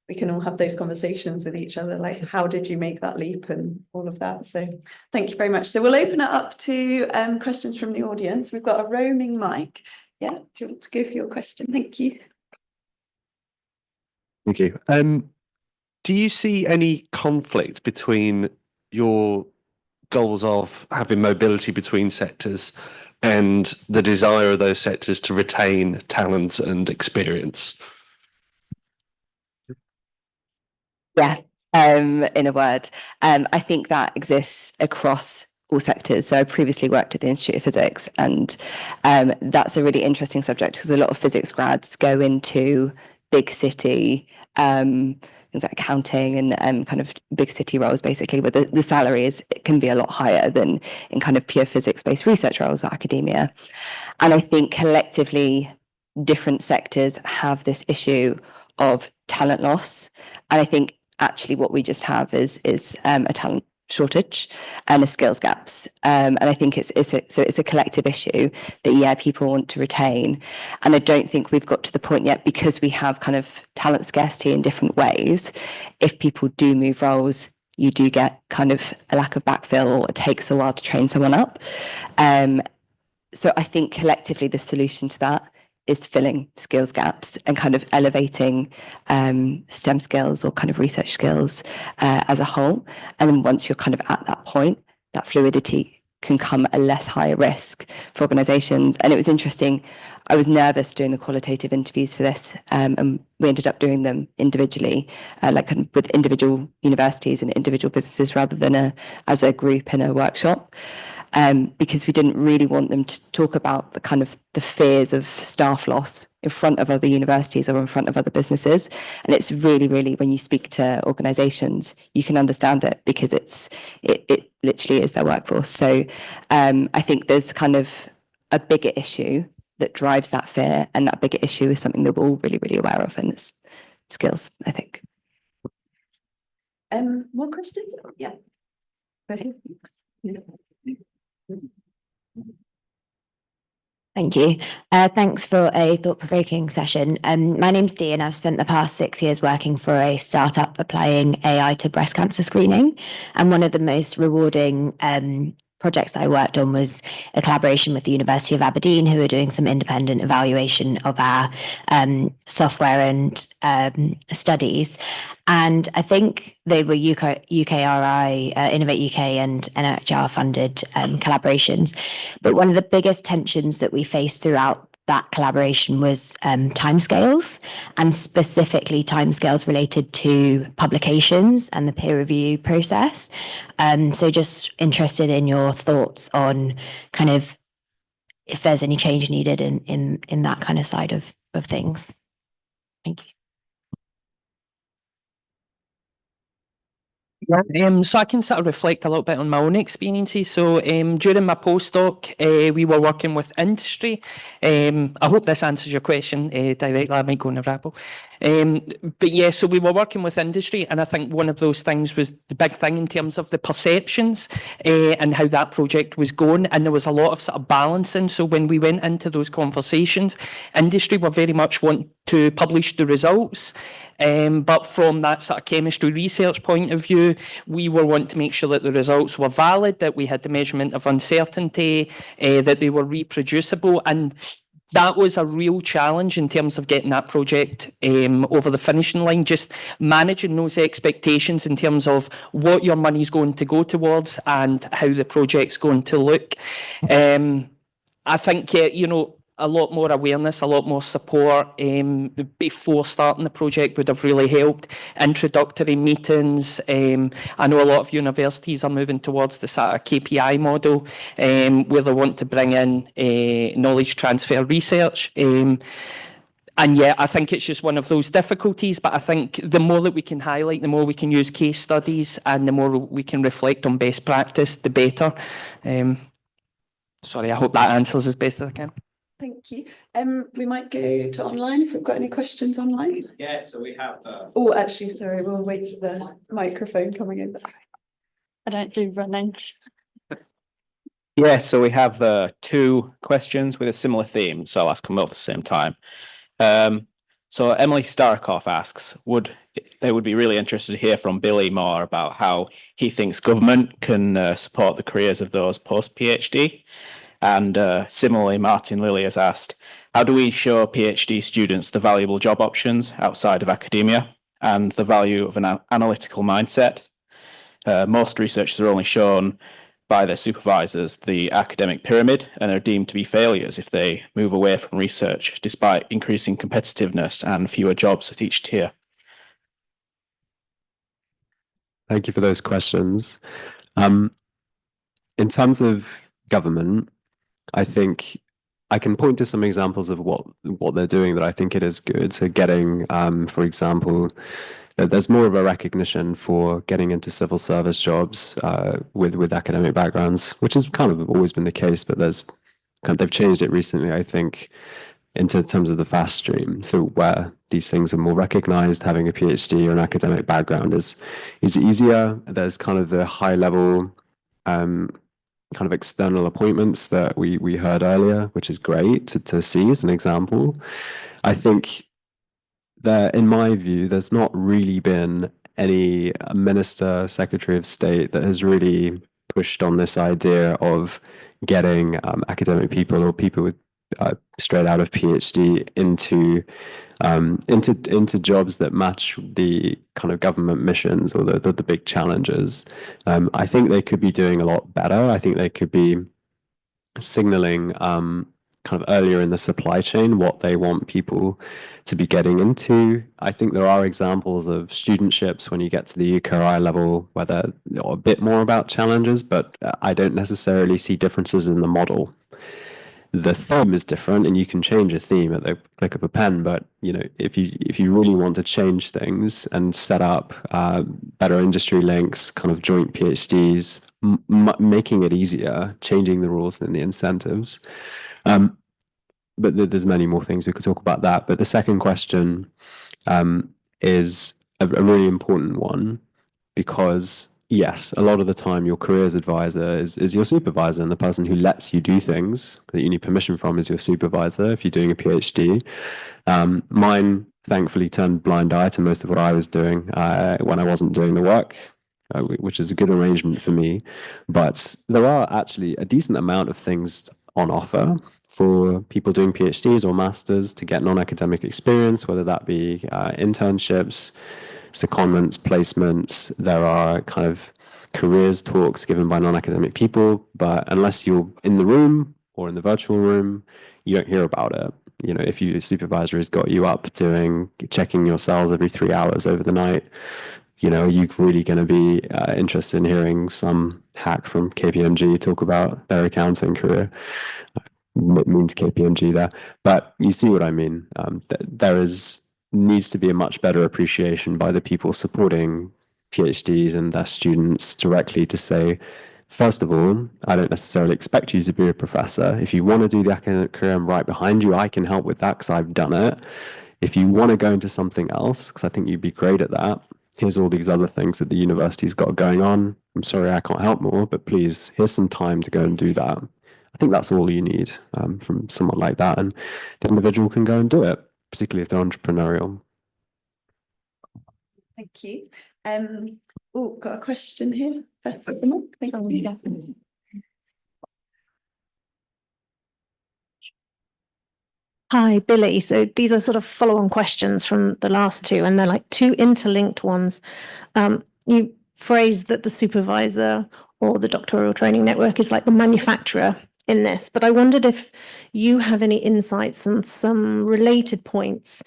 We can all have those conversations with each other, like how did you make that leap and all of that. So thank you very much. So we'll open it up to questions from the audience. We've got a roaming mic. Yeah, do you want to go for your question? Thank you. Thank you. Do you see any conflict between your goals of having mobility between sectors and the desire of those sectors to retain talent and experience? Yeah, in a word. I think that exists across all sectors. So I previously worked at the Institute of Physics, and that's a really interesting subject because a lot of physics grads go into big city things like accounting and kind of big city roles, basically, where the salary it can be a lot higher than in kind of pure physics-based research roles or academia. And I think collectively, different sectors have this issue of talent loss. And I think actually what we just have is a talent shortage and a skills gaps. And I think it's a collective issue that, people want to retain. And I don't think we've got to the point yet, because we have kind of talent scarcity in different ways. If people do move roles, you do get kind of a lack of backfill, or it takes a while to train someone up. So I think collectively the solution to that is filling skills gaps and kind of elevating STEM skills or kind of research skills as a whole. And then once you're kind of at that point, that fluidity can come at a less high risk for organisations. And it was interesting, I was nervous doing the qualitative interviews for this, and we ended up doing them individually, like kind of with individual universities and individual businesses rather than as a group in a workshop. Because we didn't really want them to talk about the kind of the fears of staff loss in front of other universities or in front of other businesses. And it's really, really, when you speak to organisations, you can understand it, because it literally is their workforce. So I think there's kind of a bigger issue that drives that fear, and that bigger issue is something that we're all really, really aware of, and it's skills, I think. More questions? Yeah. Thanks. Thank you. Thanks for a thought-provoking session. My name's Dee, and I've spent the past 6 years working for a startup applying AI to breast cancer screening. And one of the most rewarding projects that I worked on was a collaboration with the University of Aberdeen, who are doing some independent evaluation of our software and studies. And I think they were UKRI, Innovate UK and NHR funded collaborations. But one of the biggest tensions that we faced throughout that collaboration was timescales, and specifically timescales related to publications and the peer review process. So just interested in your thoughts on kind of if there's any change needed in that kind of side of things. Thank you. So I can sort of reflect a little bit on my own experiences. So during my postdoc, we were working with industry. I hope this answers your question directly. I might go on a rabble. But yeah, so we were working with industry, and I think one of those things was the big thing in terms of the perceptions and how that project was going. And there was a lot of sort of balancing. So when we went into those conversations, industry were very much wanting to publish the results. But from that sort of chemistry research point of view, we were wanting to make sure that the results were valid, that we had the measurement of uncertainty, that they were reproducible. And that was a real challenge in terms of getting that project over the finishing line, just managing those expectations in terms of what your money's going to go towards and how the project's going to look. I think, a lot more awareness, a lot more support before starting the project would have really helped. Introductory meetings. I know a lot of universities are moving towards the sort of KPI model where they want to bring in knowledge transfer research. And yeah, I think it's just one of those difficulties, but I think the more that we can highlight, the more we can use case studies, and the more we can reflect on best practice, the better. Sorry, I hope that answers as best as I can. Thank you. We might go to online if we've got any questions online. Yeah, so we have Oh, actually, sorry, we'll wait for the microphone coming in. I don't do running. Yeah, so we have 2 questions with a similar theme, so I'll ask them both at the same time. So Emily Starikoff asks, they would be really interested to hear from Billy more about how he thinks government can support the careers of those post-PhD. And similarly, Martin Lilly has asked, how do we show PhD students the valuable job options outside of academia and the value of an analytical mindset? Most researchers are only shown by their supervisors the academic pyramid and are deemed to be failures if they move away from research, despite increasing competitiveness and fewer jobs at each tier. Thank you for those questions. In terms of government, I think I can point to some examples of what they're doing that I think it is good. So getting, for example, there's more of a recognition for getting into civil service jobs with academic backgrounds, which has kind of always been the case, but they've changed it recently, I think, into terms of the fast stream. So where these things are more recognized, having a PhD or an academic background is easier. There's kind of the high level kind of external appointments that we heard earlier, which is great to see as an example. I think that, in my view, there's not really been any minister, secretary of state that has really pushed on this idea of getting academic people or people with straight out of PhD into jobs that match the kind of government missions or the big challenges. I think they could be doing a lot better. I think they could be signaling kind of earlier in the supply chain what they want people to be getting into. I think there are examples of studentships when you get to the UKRI level where they're a bit more about challenges, but I don't necessarily see differences in the model. The theme is different, and you can change a theme at the click of a pen. But if you really want to change things and set up better industry links, kind of joint PhDs, making it easier, changing the rules and the incentives. But there's many more things we could talk about that. But the second question is a really important one, because yes, a lot of the time your careers advisor is your supervisor, and the person who lets you do things that you need permission from is your supervisor if you're doing a PhD. Mine thankfully turned blind eye to most of what I was doing when I wasn't doing the work, which is a good arrangement for me. But there are actually a decent amount of things on offer for people doing PhDs or masters to get non-academic experience, whether that be internships, secondments, placements. There are kind of careers talks given by non-academic people, but unless you're in the room or in the virtual room, you don't hear about it. If your supervisor has got you up checking your cells every 3 hours over the night, you're really going to be interested in hearing some hack from KPMG talk about their accounting career. It means KPMG there, but you see what I mean. There needs to be a much better appreciation by the people supporting PhDs and their students directly to say, first of all, I don't necessarily expect you to be a professor. If you want to do the academic career, I'm right behind you. I can help with that because I've done it. If you want to go into something else, because I think you'd be great at that, here's all these other things that the university's got going on. I'm sorry I can't help more, but please, here's some time to go and do that. I think that's all you need from someone like that, and the individual can go and do it, particularly if they're entrepreneurial. Thank you. Got a question here. Thank you. Hi, Billy. So these are sort of follow-on questions from the last two, and they're like two interlinked ones. You phrased that the supervisor or the doctoral training network is like the manufacturer in this, but I wondered if you have any insights on some related points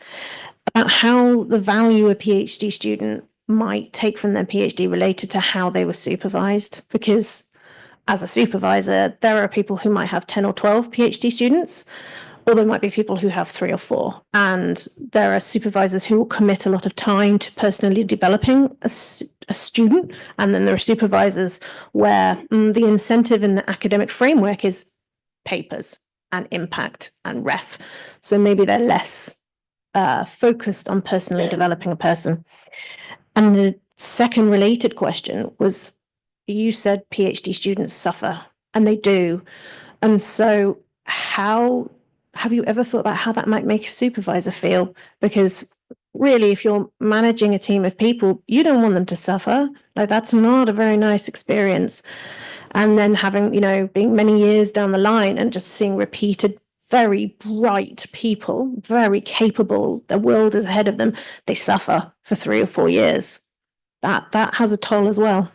about how the value a PhD student might take from their PhD related to how they were supervised. Because as a supervisor, there are people who might have 10 or 12 PhD students, or there might be people who have 3 or 4. And there are supervisors who will commit a lot of time to personally developing a student. And then there are supervisors where the incentive in the academic framework is papers and impact and ref. So maybe they're less focused on personally developing a person. And the second related question was, you said PhD students suffer, and they do. And so how have you ever thought about how that might make a supervisor feel? Because really, if you're managing a team of people, you don't want them to suffer. Like, that's not a very nice experience. And then having, being many years down the line and just seeing repeated very bright people, very capable, the world is ahead of them, they suffer for 3 or 4 years. That has a toll as well.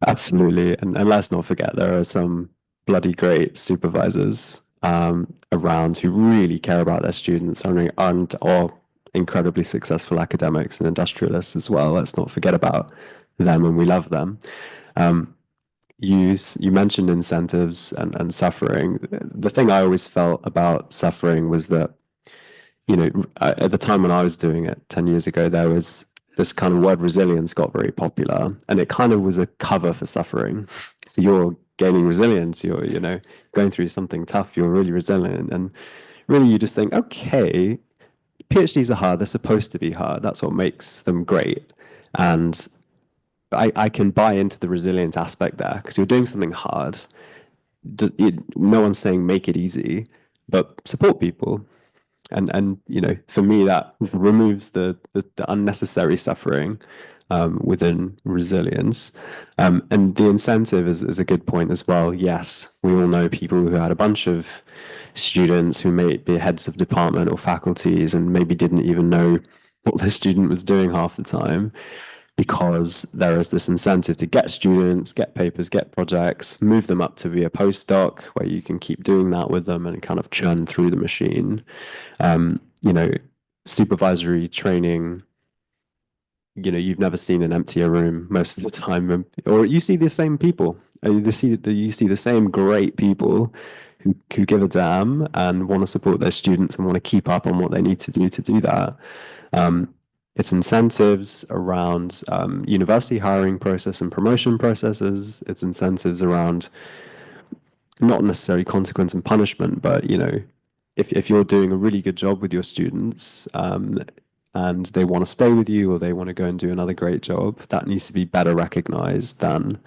Absolutely. And let's not forget, there are some bloody great supervisors around who really care about their students or incredibly successful academics and industrialists as well. Let's not forget about them, and we love them. You mentioned incentives and suffering. The thing I always felt about suffering was that, you know, at the time when I was doing it 10 years ago, there was this kind of word resilience got very popular, and it kind of was a cover for suffering. So you're gaining resilience, you're, you know, going through something tough, you're really resilient. And really you just think, okay, PhDs are hard, they're supposed to be hard. That's what makes them great. And I can buy into the resilient aspect there, because you're doing something hard. No one's saying make it easy, but support people. And you know, for me, that removes the unnecessary suffering within resilience. And the incentive is a good point as well. Yes, we all know people who had a bunch of students who may be heads of department or faculties and maybe didn't even know what the student was doing half the time, because there is this incentive to get students, get papers, get projects, move them up to be a postdoc, where you can keep doing that with them and kind of churn through the machine. You know, supervisory training, you know, you've never seen an emptier room most of the time, or you see the same people. You see the same great people who give a damn and want to support their students and want to keep up on what they need to do that. It's incentives around university hiring process and promotion processes. It's incentives around not necessarily consequence and punishment, but, you know, if you're doing a really good job with your students and they want to stay with you, or they want to go and do another great job, that needs to be better recognized than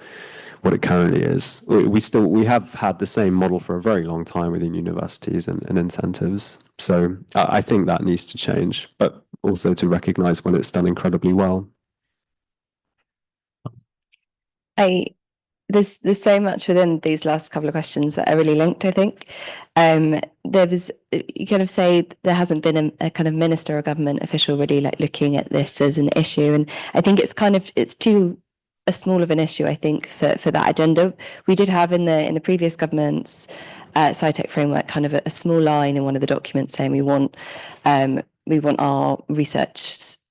what it currently is. We have had the same model for a very long time within universities and incentives. So I think that needs to change, but also to recognize when it's done incredibly well. There's so much within these last couple of questions that are really linked, I think. There was, you kind of say there hasn't been a kind of minister or government official really like looking at this as an issue. And I think it's too small of an issue, I think, for that agenda. We did have in the previous government's SciTech framework kind of a small line in one of the documents saying we want our research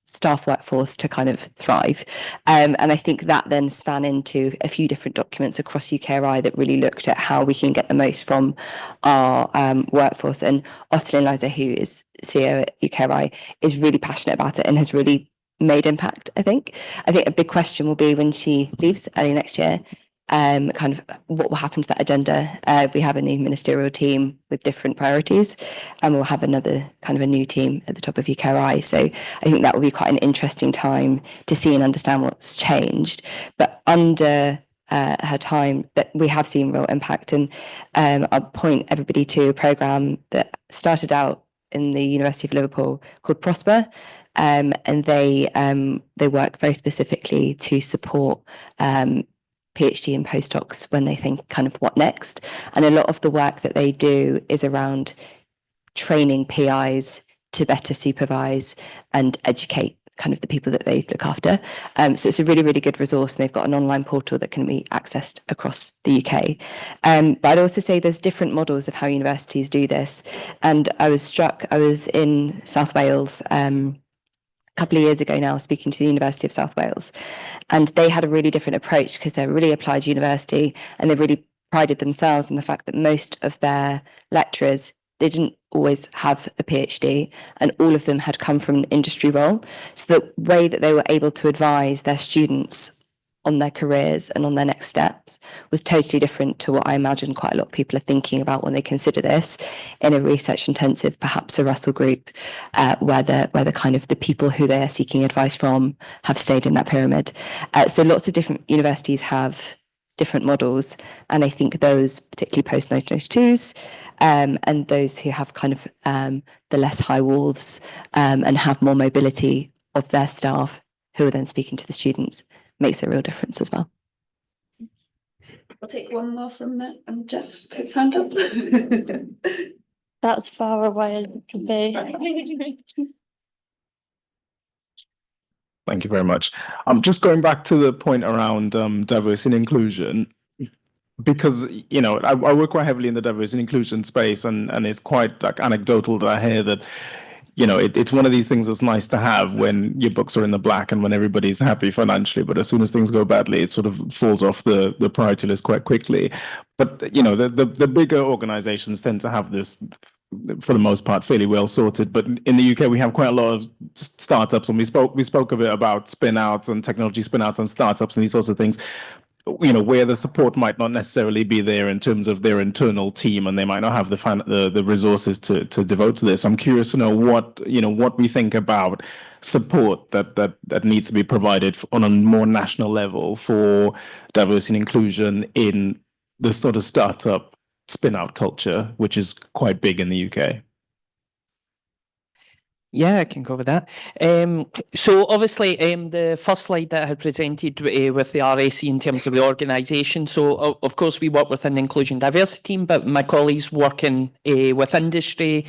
staff workforce to kind of thrive. And I think that then span into a few different documents across UKRI that really looked at how we can get the most from our workforce. And Otlin Liza, who is CEO at UKRI, is really passionate about it and has really made impact, I think. I think a big question will be when she leaves early next year, kind of what will happen to that agenda. We have a new ministerial team with different priorities, and we'll have another kind of a new team at the top of UKRI. So I think that will be quite an interesting time to see and understand what's changed. But under her time, that we have seen real impact. And I'll point everybody to a programme that started out in the University of Liverpool called Prosper. And they work very specifically to support PhD and postdocs when they think kind of what next. And a lot of the work that they do is around training PIs to better supervise and educate kind of the people that they look after. So it's a really, really good resource, and they've got an online portal that can be accessed across the UK. But I'd also say there's different models of how universities do this. And I was in South Wales couple of years ago now, speaking to the University of South Wales, and they had a really different approach because they're a really applied university, and they really prided themselves on the fact that most of their lecturers, they didn't always have a PhD, and all of them had come from an industry role. So the way that they were able to advise their students on their careers and on their next steps was totally different to what I imagine quite a lot of people are thinking about when they consider this in a research intensive, perhaps a Russell group, where the kind of the people who they are seeking advice from have stayed in that pyramid. So lots of different universities have different models, and I think those particularly post 1992s and those who have kind of the less high walls and have more mobility of their staff who are then speaking to the students makes a real difference as well. I'll take one more from that. Jeff's put his hand up. That's far away as it can be. Thank you very much. Just going back to the point around diversity and inclusion, because, you know, I work quite heavily in the diversity and inclusion space, and it's quite like anecdotal that I hear that you know, it's one of these things that's nice to have when your books are in the black and when everybody's happy financially. But as soon as things go badly, it sort of falls off the priority list quite quickly. But, you know, the bigger organizations tend to have this, for the most part, fairly well sorted. But in the UK, we have quite a lot of startups, and we spoke a bit about spin outs and technology spin outs and startups and these sorts of things, you know, where the support might not necessarily be there in terms of their internal team, and they might not have the resources to devote to this. I'm curious to know what we think about support that needs to be provided on a more national level for diversity and inclusion in the sort of startup spin out culture, which is quite big in the UK. Yeah, I can go with that. So obviously, the first slide that I had presented with the RSE in terms of the organisation. So of course, we work within the inclusion diversity team, but my colleagues working with industry,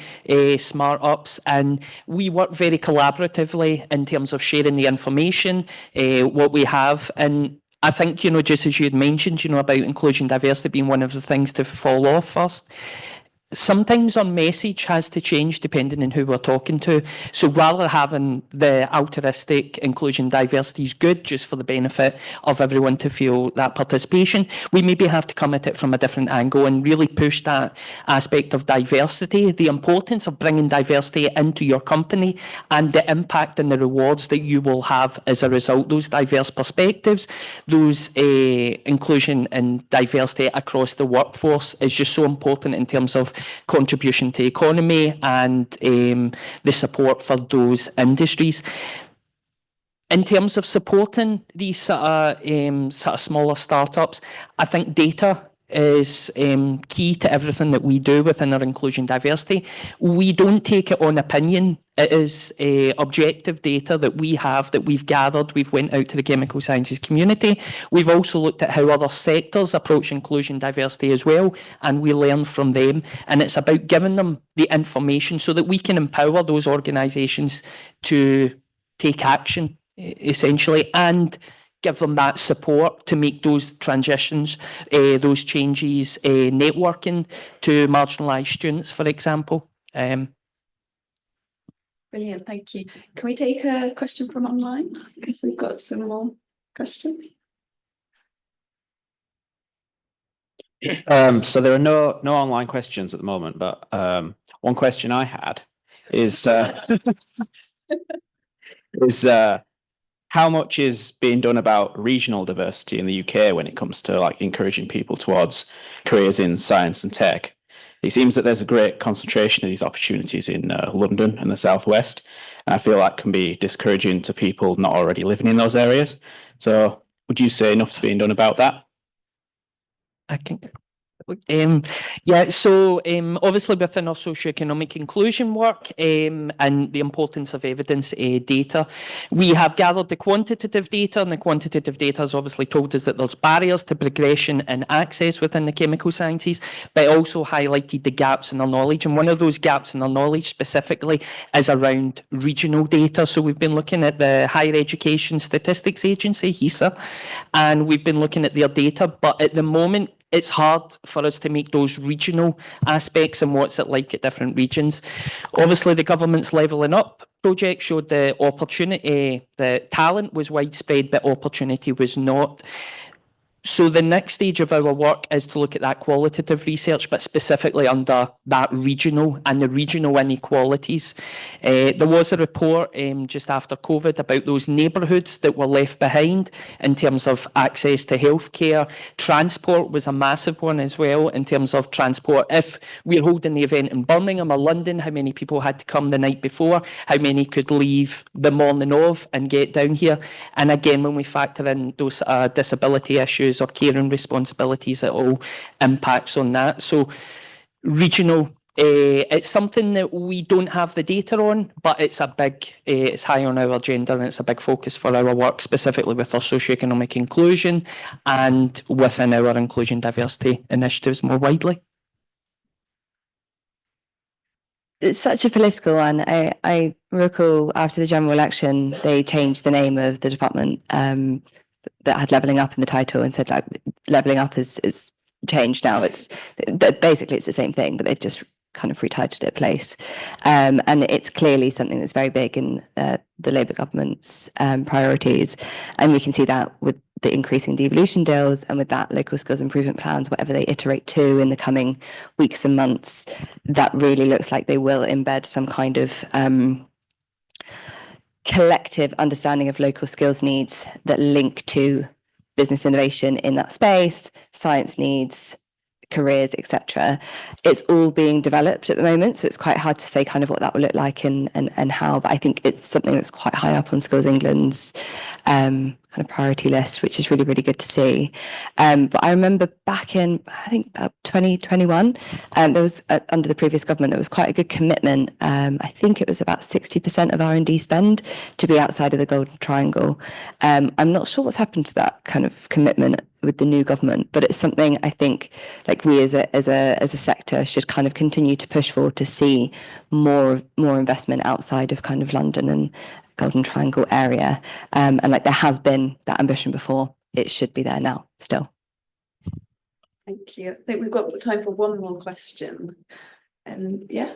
smart ups, and we work very collaboratively in terms of sharing the information, what we have. And I think, you know, just as you had mentioned, you know, about inclusion diversity being one of the things to fall off first. Sometimes our message has to change depending on who we're talking to. So rather having the altruistic inclusion diversity is good just for the benefit of everyone to feel that participation, we maybe have to come at it from a different angle and really push that aspect of diversity, the importance of bringing diversity into your company and the impact and the rewards that you will have as a result. Those diverse perspectives, those inclusion and diversity across the workforce is just so important in terms of contribution to the economy and the support for those industries. In terms of supporting these sort of smaller startups, I think data is key to everything that we do within our inclusion diversity. We don't take it on opinion. It is objective data that we have, that we've gathered. We've went out to the chemical sciences community. We've also looked at how other sectors approach inclusion diversity as well, and we learn from them. And it's about giving them the information so that we can empower those organisations to take action, essentially, and give them that support to make those transitions, those changes, networking to marginalised students, for example. Brilliant, thank you. Can we take a question from online if we've got some more questions? So there are no online questions at the moment, but one question I had is how much is being done about regional diversity in the UK when it comes to like encouraging people towards careers in science and tech? It seems that there's a great concentration of these opportunities in London and the Southwest, and I feel that can be discouraging to people not already living in those areas. So would you say enough's being done about that? I can. Yeah, so obviously within our socioeconomic inclusion work and the importance of evidence data, we have gathered the quantitative data, and the quantitative data has obviously told us that there's barriers to progression and access within the chemical sciences, but also highlighted the gaps in our knowledge. And one of those gaps in our knowledge specifically is around regional data. So we've been looking at the Higher Education Statistics Agency, HESA, and we've been looking at their data, but at the moment, it's hard for us to make those regional aspects and what's it like at different regions. Obviously, the government's Levelling Up project showed the opportunity, the talent was widespread, but opportunity was not. So the next stage of our work is to look at that qualitative research, but specifically under that regional and the regional inequalities. There was a report just after COVID about those neighbourhoods that were left behind in terms of access to healthcare. Transport was a massive one as well in terms of transport. If we're holding the event in Birmingham or London, how many people had to come the night before? How many could leave the morning of and get down here? And again, when we factor in those disability issues or caring responsibilities, it all impacts on that. So regional, it's something that we don't have the data on, but it's a big, it's high on our agenda, and it's a big focus for our work, specifically with our socioeconomic inclusion and within our inclusion diversity initiatives more widely. It's such a political one. I recall after the general election, they changed the name of the department that had Levelling Up in the title and said like Levelling Up is changed now. It's basically it's the same thing, but they've just kind of retitled it a place. And it's clearly something that's very big in the Labour government's priorities. And we can see that with the increasing devolution deals and with that local skills improvement plans, whatever they iterate to in the coming weeks and months, that really looks like they will embed some kind of collective understanding of local skills needs that link to business innovation in that space, science needs, careers, etc. It's all being developed at the moment, so it's quite hard to say kind of what that will look like and how, but I think it's something that's quite high up on Skills England's kind of priority list, which is really, really good to see. But I remember back in, I think about 2021, there was, under the previous government, there was quite a good commitment. I think it was about 60% of R&D spend to be outside of the Golden Triangle. I'm not sure what's happened to that kind of commitment with the new government, but it's something I think like we as a sector should kind of continue to push for, to see more investment outside of kind of London and Golden Triangle area. And like there has been that ambition before, it should be there now still. Thank you. I think we've got time for one more question. Yeah,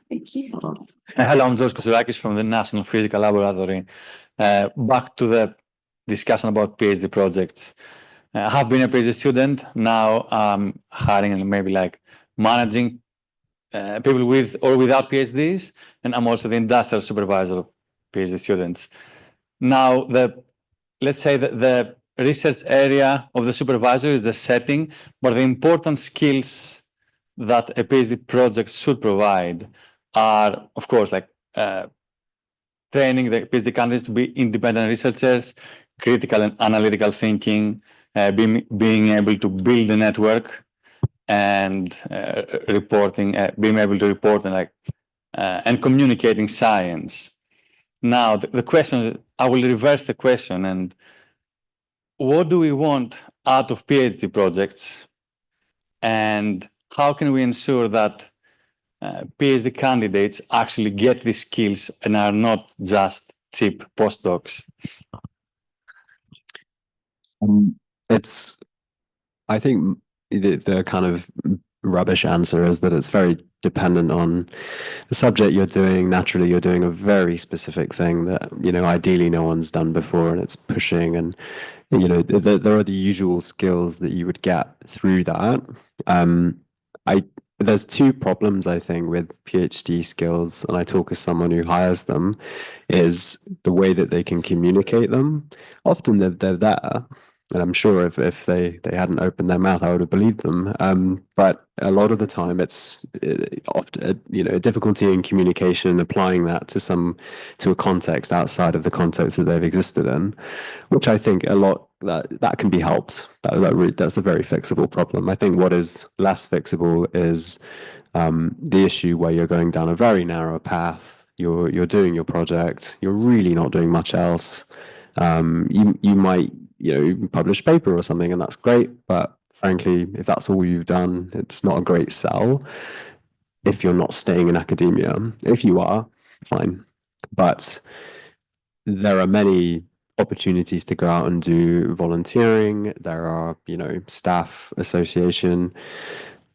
thank you. Hello, I'm George Kosourakis from the National Physical Laboratory. Back to the discussion about PhD projects. I have been a PhD student, now I'm hiring and maybe like managing people with or without PhDs, and I'm also the industrial supervisor of PhD students. Now, let's say that the research area of the supervisor is the setting, but the important skills that a PhD project should provide are, of course, like training the PhD candidates to be independent researchers, critical and analytical thinking, being able to build a network, and reporting, being able to report and communicating science. Now, the question is, I will reverse the question, and what do we want out of PhD projects, and how can we ensure that PhD candidates actually get these skills and are not just cheap postdocs? I think the kind of rubbish answer is that it's very dependent on the subject you're doing. Naturally, you're doing a very specific thing that, you know, ideally no one's done before, and it's pushing, and, you know, there are the usual skills that you would get through that. There's two problems, I think, with PhD skills, and I talk as someone who hires them, is the way that they can communicate them. Often they're there, and I'm sure if they hadn't opened their mouth, I would have believed them. But a lot of the time, it's often, you know, difficulty in communication, applying that to a context outside of the context that they've existed in, which I think a lot that can be helped. That's a very fixable problem. I think what is less fixable is the issue where you're going down a very narrow path. You're doing your project. You're really not doing much else. You might, you know, publish a paper or something, and that's great. But frankly, if that's all you've done, it's not a great sell if you're not staying in academia. If you are, fine. But there are many opportunities to go out and do volunteering. There are, you know, staff association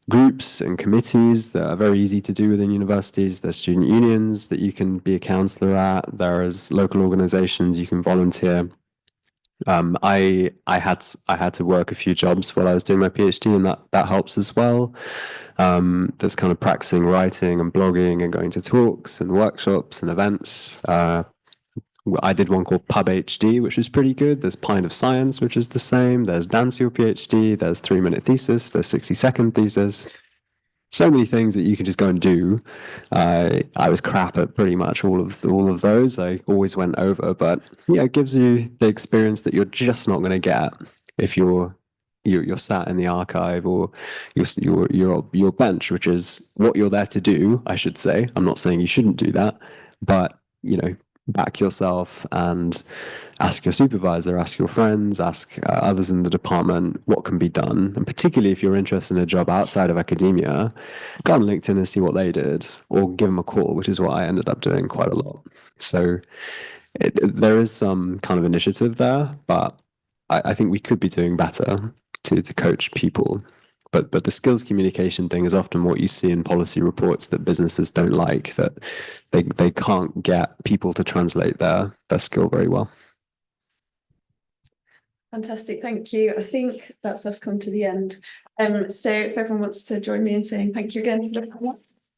groups and committees that are very easy to do within universities. There's student unions that you can be a counselor at. There's local organizations you can volunteer. I had to work a few jobs while I was doing my PhD, and that helps as well. There's kind of practicing writing and blogging and going to talks and workshops and events. I did one called Pub HD, which is pretty good. There's Pint of Science, which is the same. There's Dance Your PhD. There's 3-minute thesis. There's 60-second thesis. So many things that you can just go and do. I was crap at pretty much all of those. I always went over, but yeah, it gives you the experience that you're just not going to get if you're sat in the archive or your bench, which is what you're there to do, I should say. I'm not saying you shouldn't do that, but, you know, back yourself and ask your supervisor, ask your friends, ask others in the department what can be done. And particularly if you're interested in a job outside of academia, go on LinkedIn and see what they did, or give them a call, which is what I ended up doing quite a lot. So there is some kind of initiative there, but I think we could be doing better to coach people. But the skills communication thing is often what you see in policy reports that businesses don't like, that they can't get people to translate their skill very well. Fantastic, thank you. I think that's us come to the end. So if everyone wants to join me in saying thank you again to the panelists.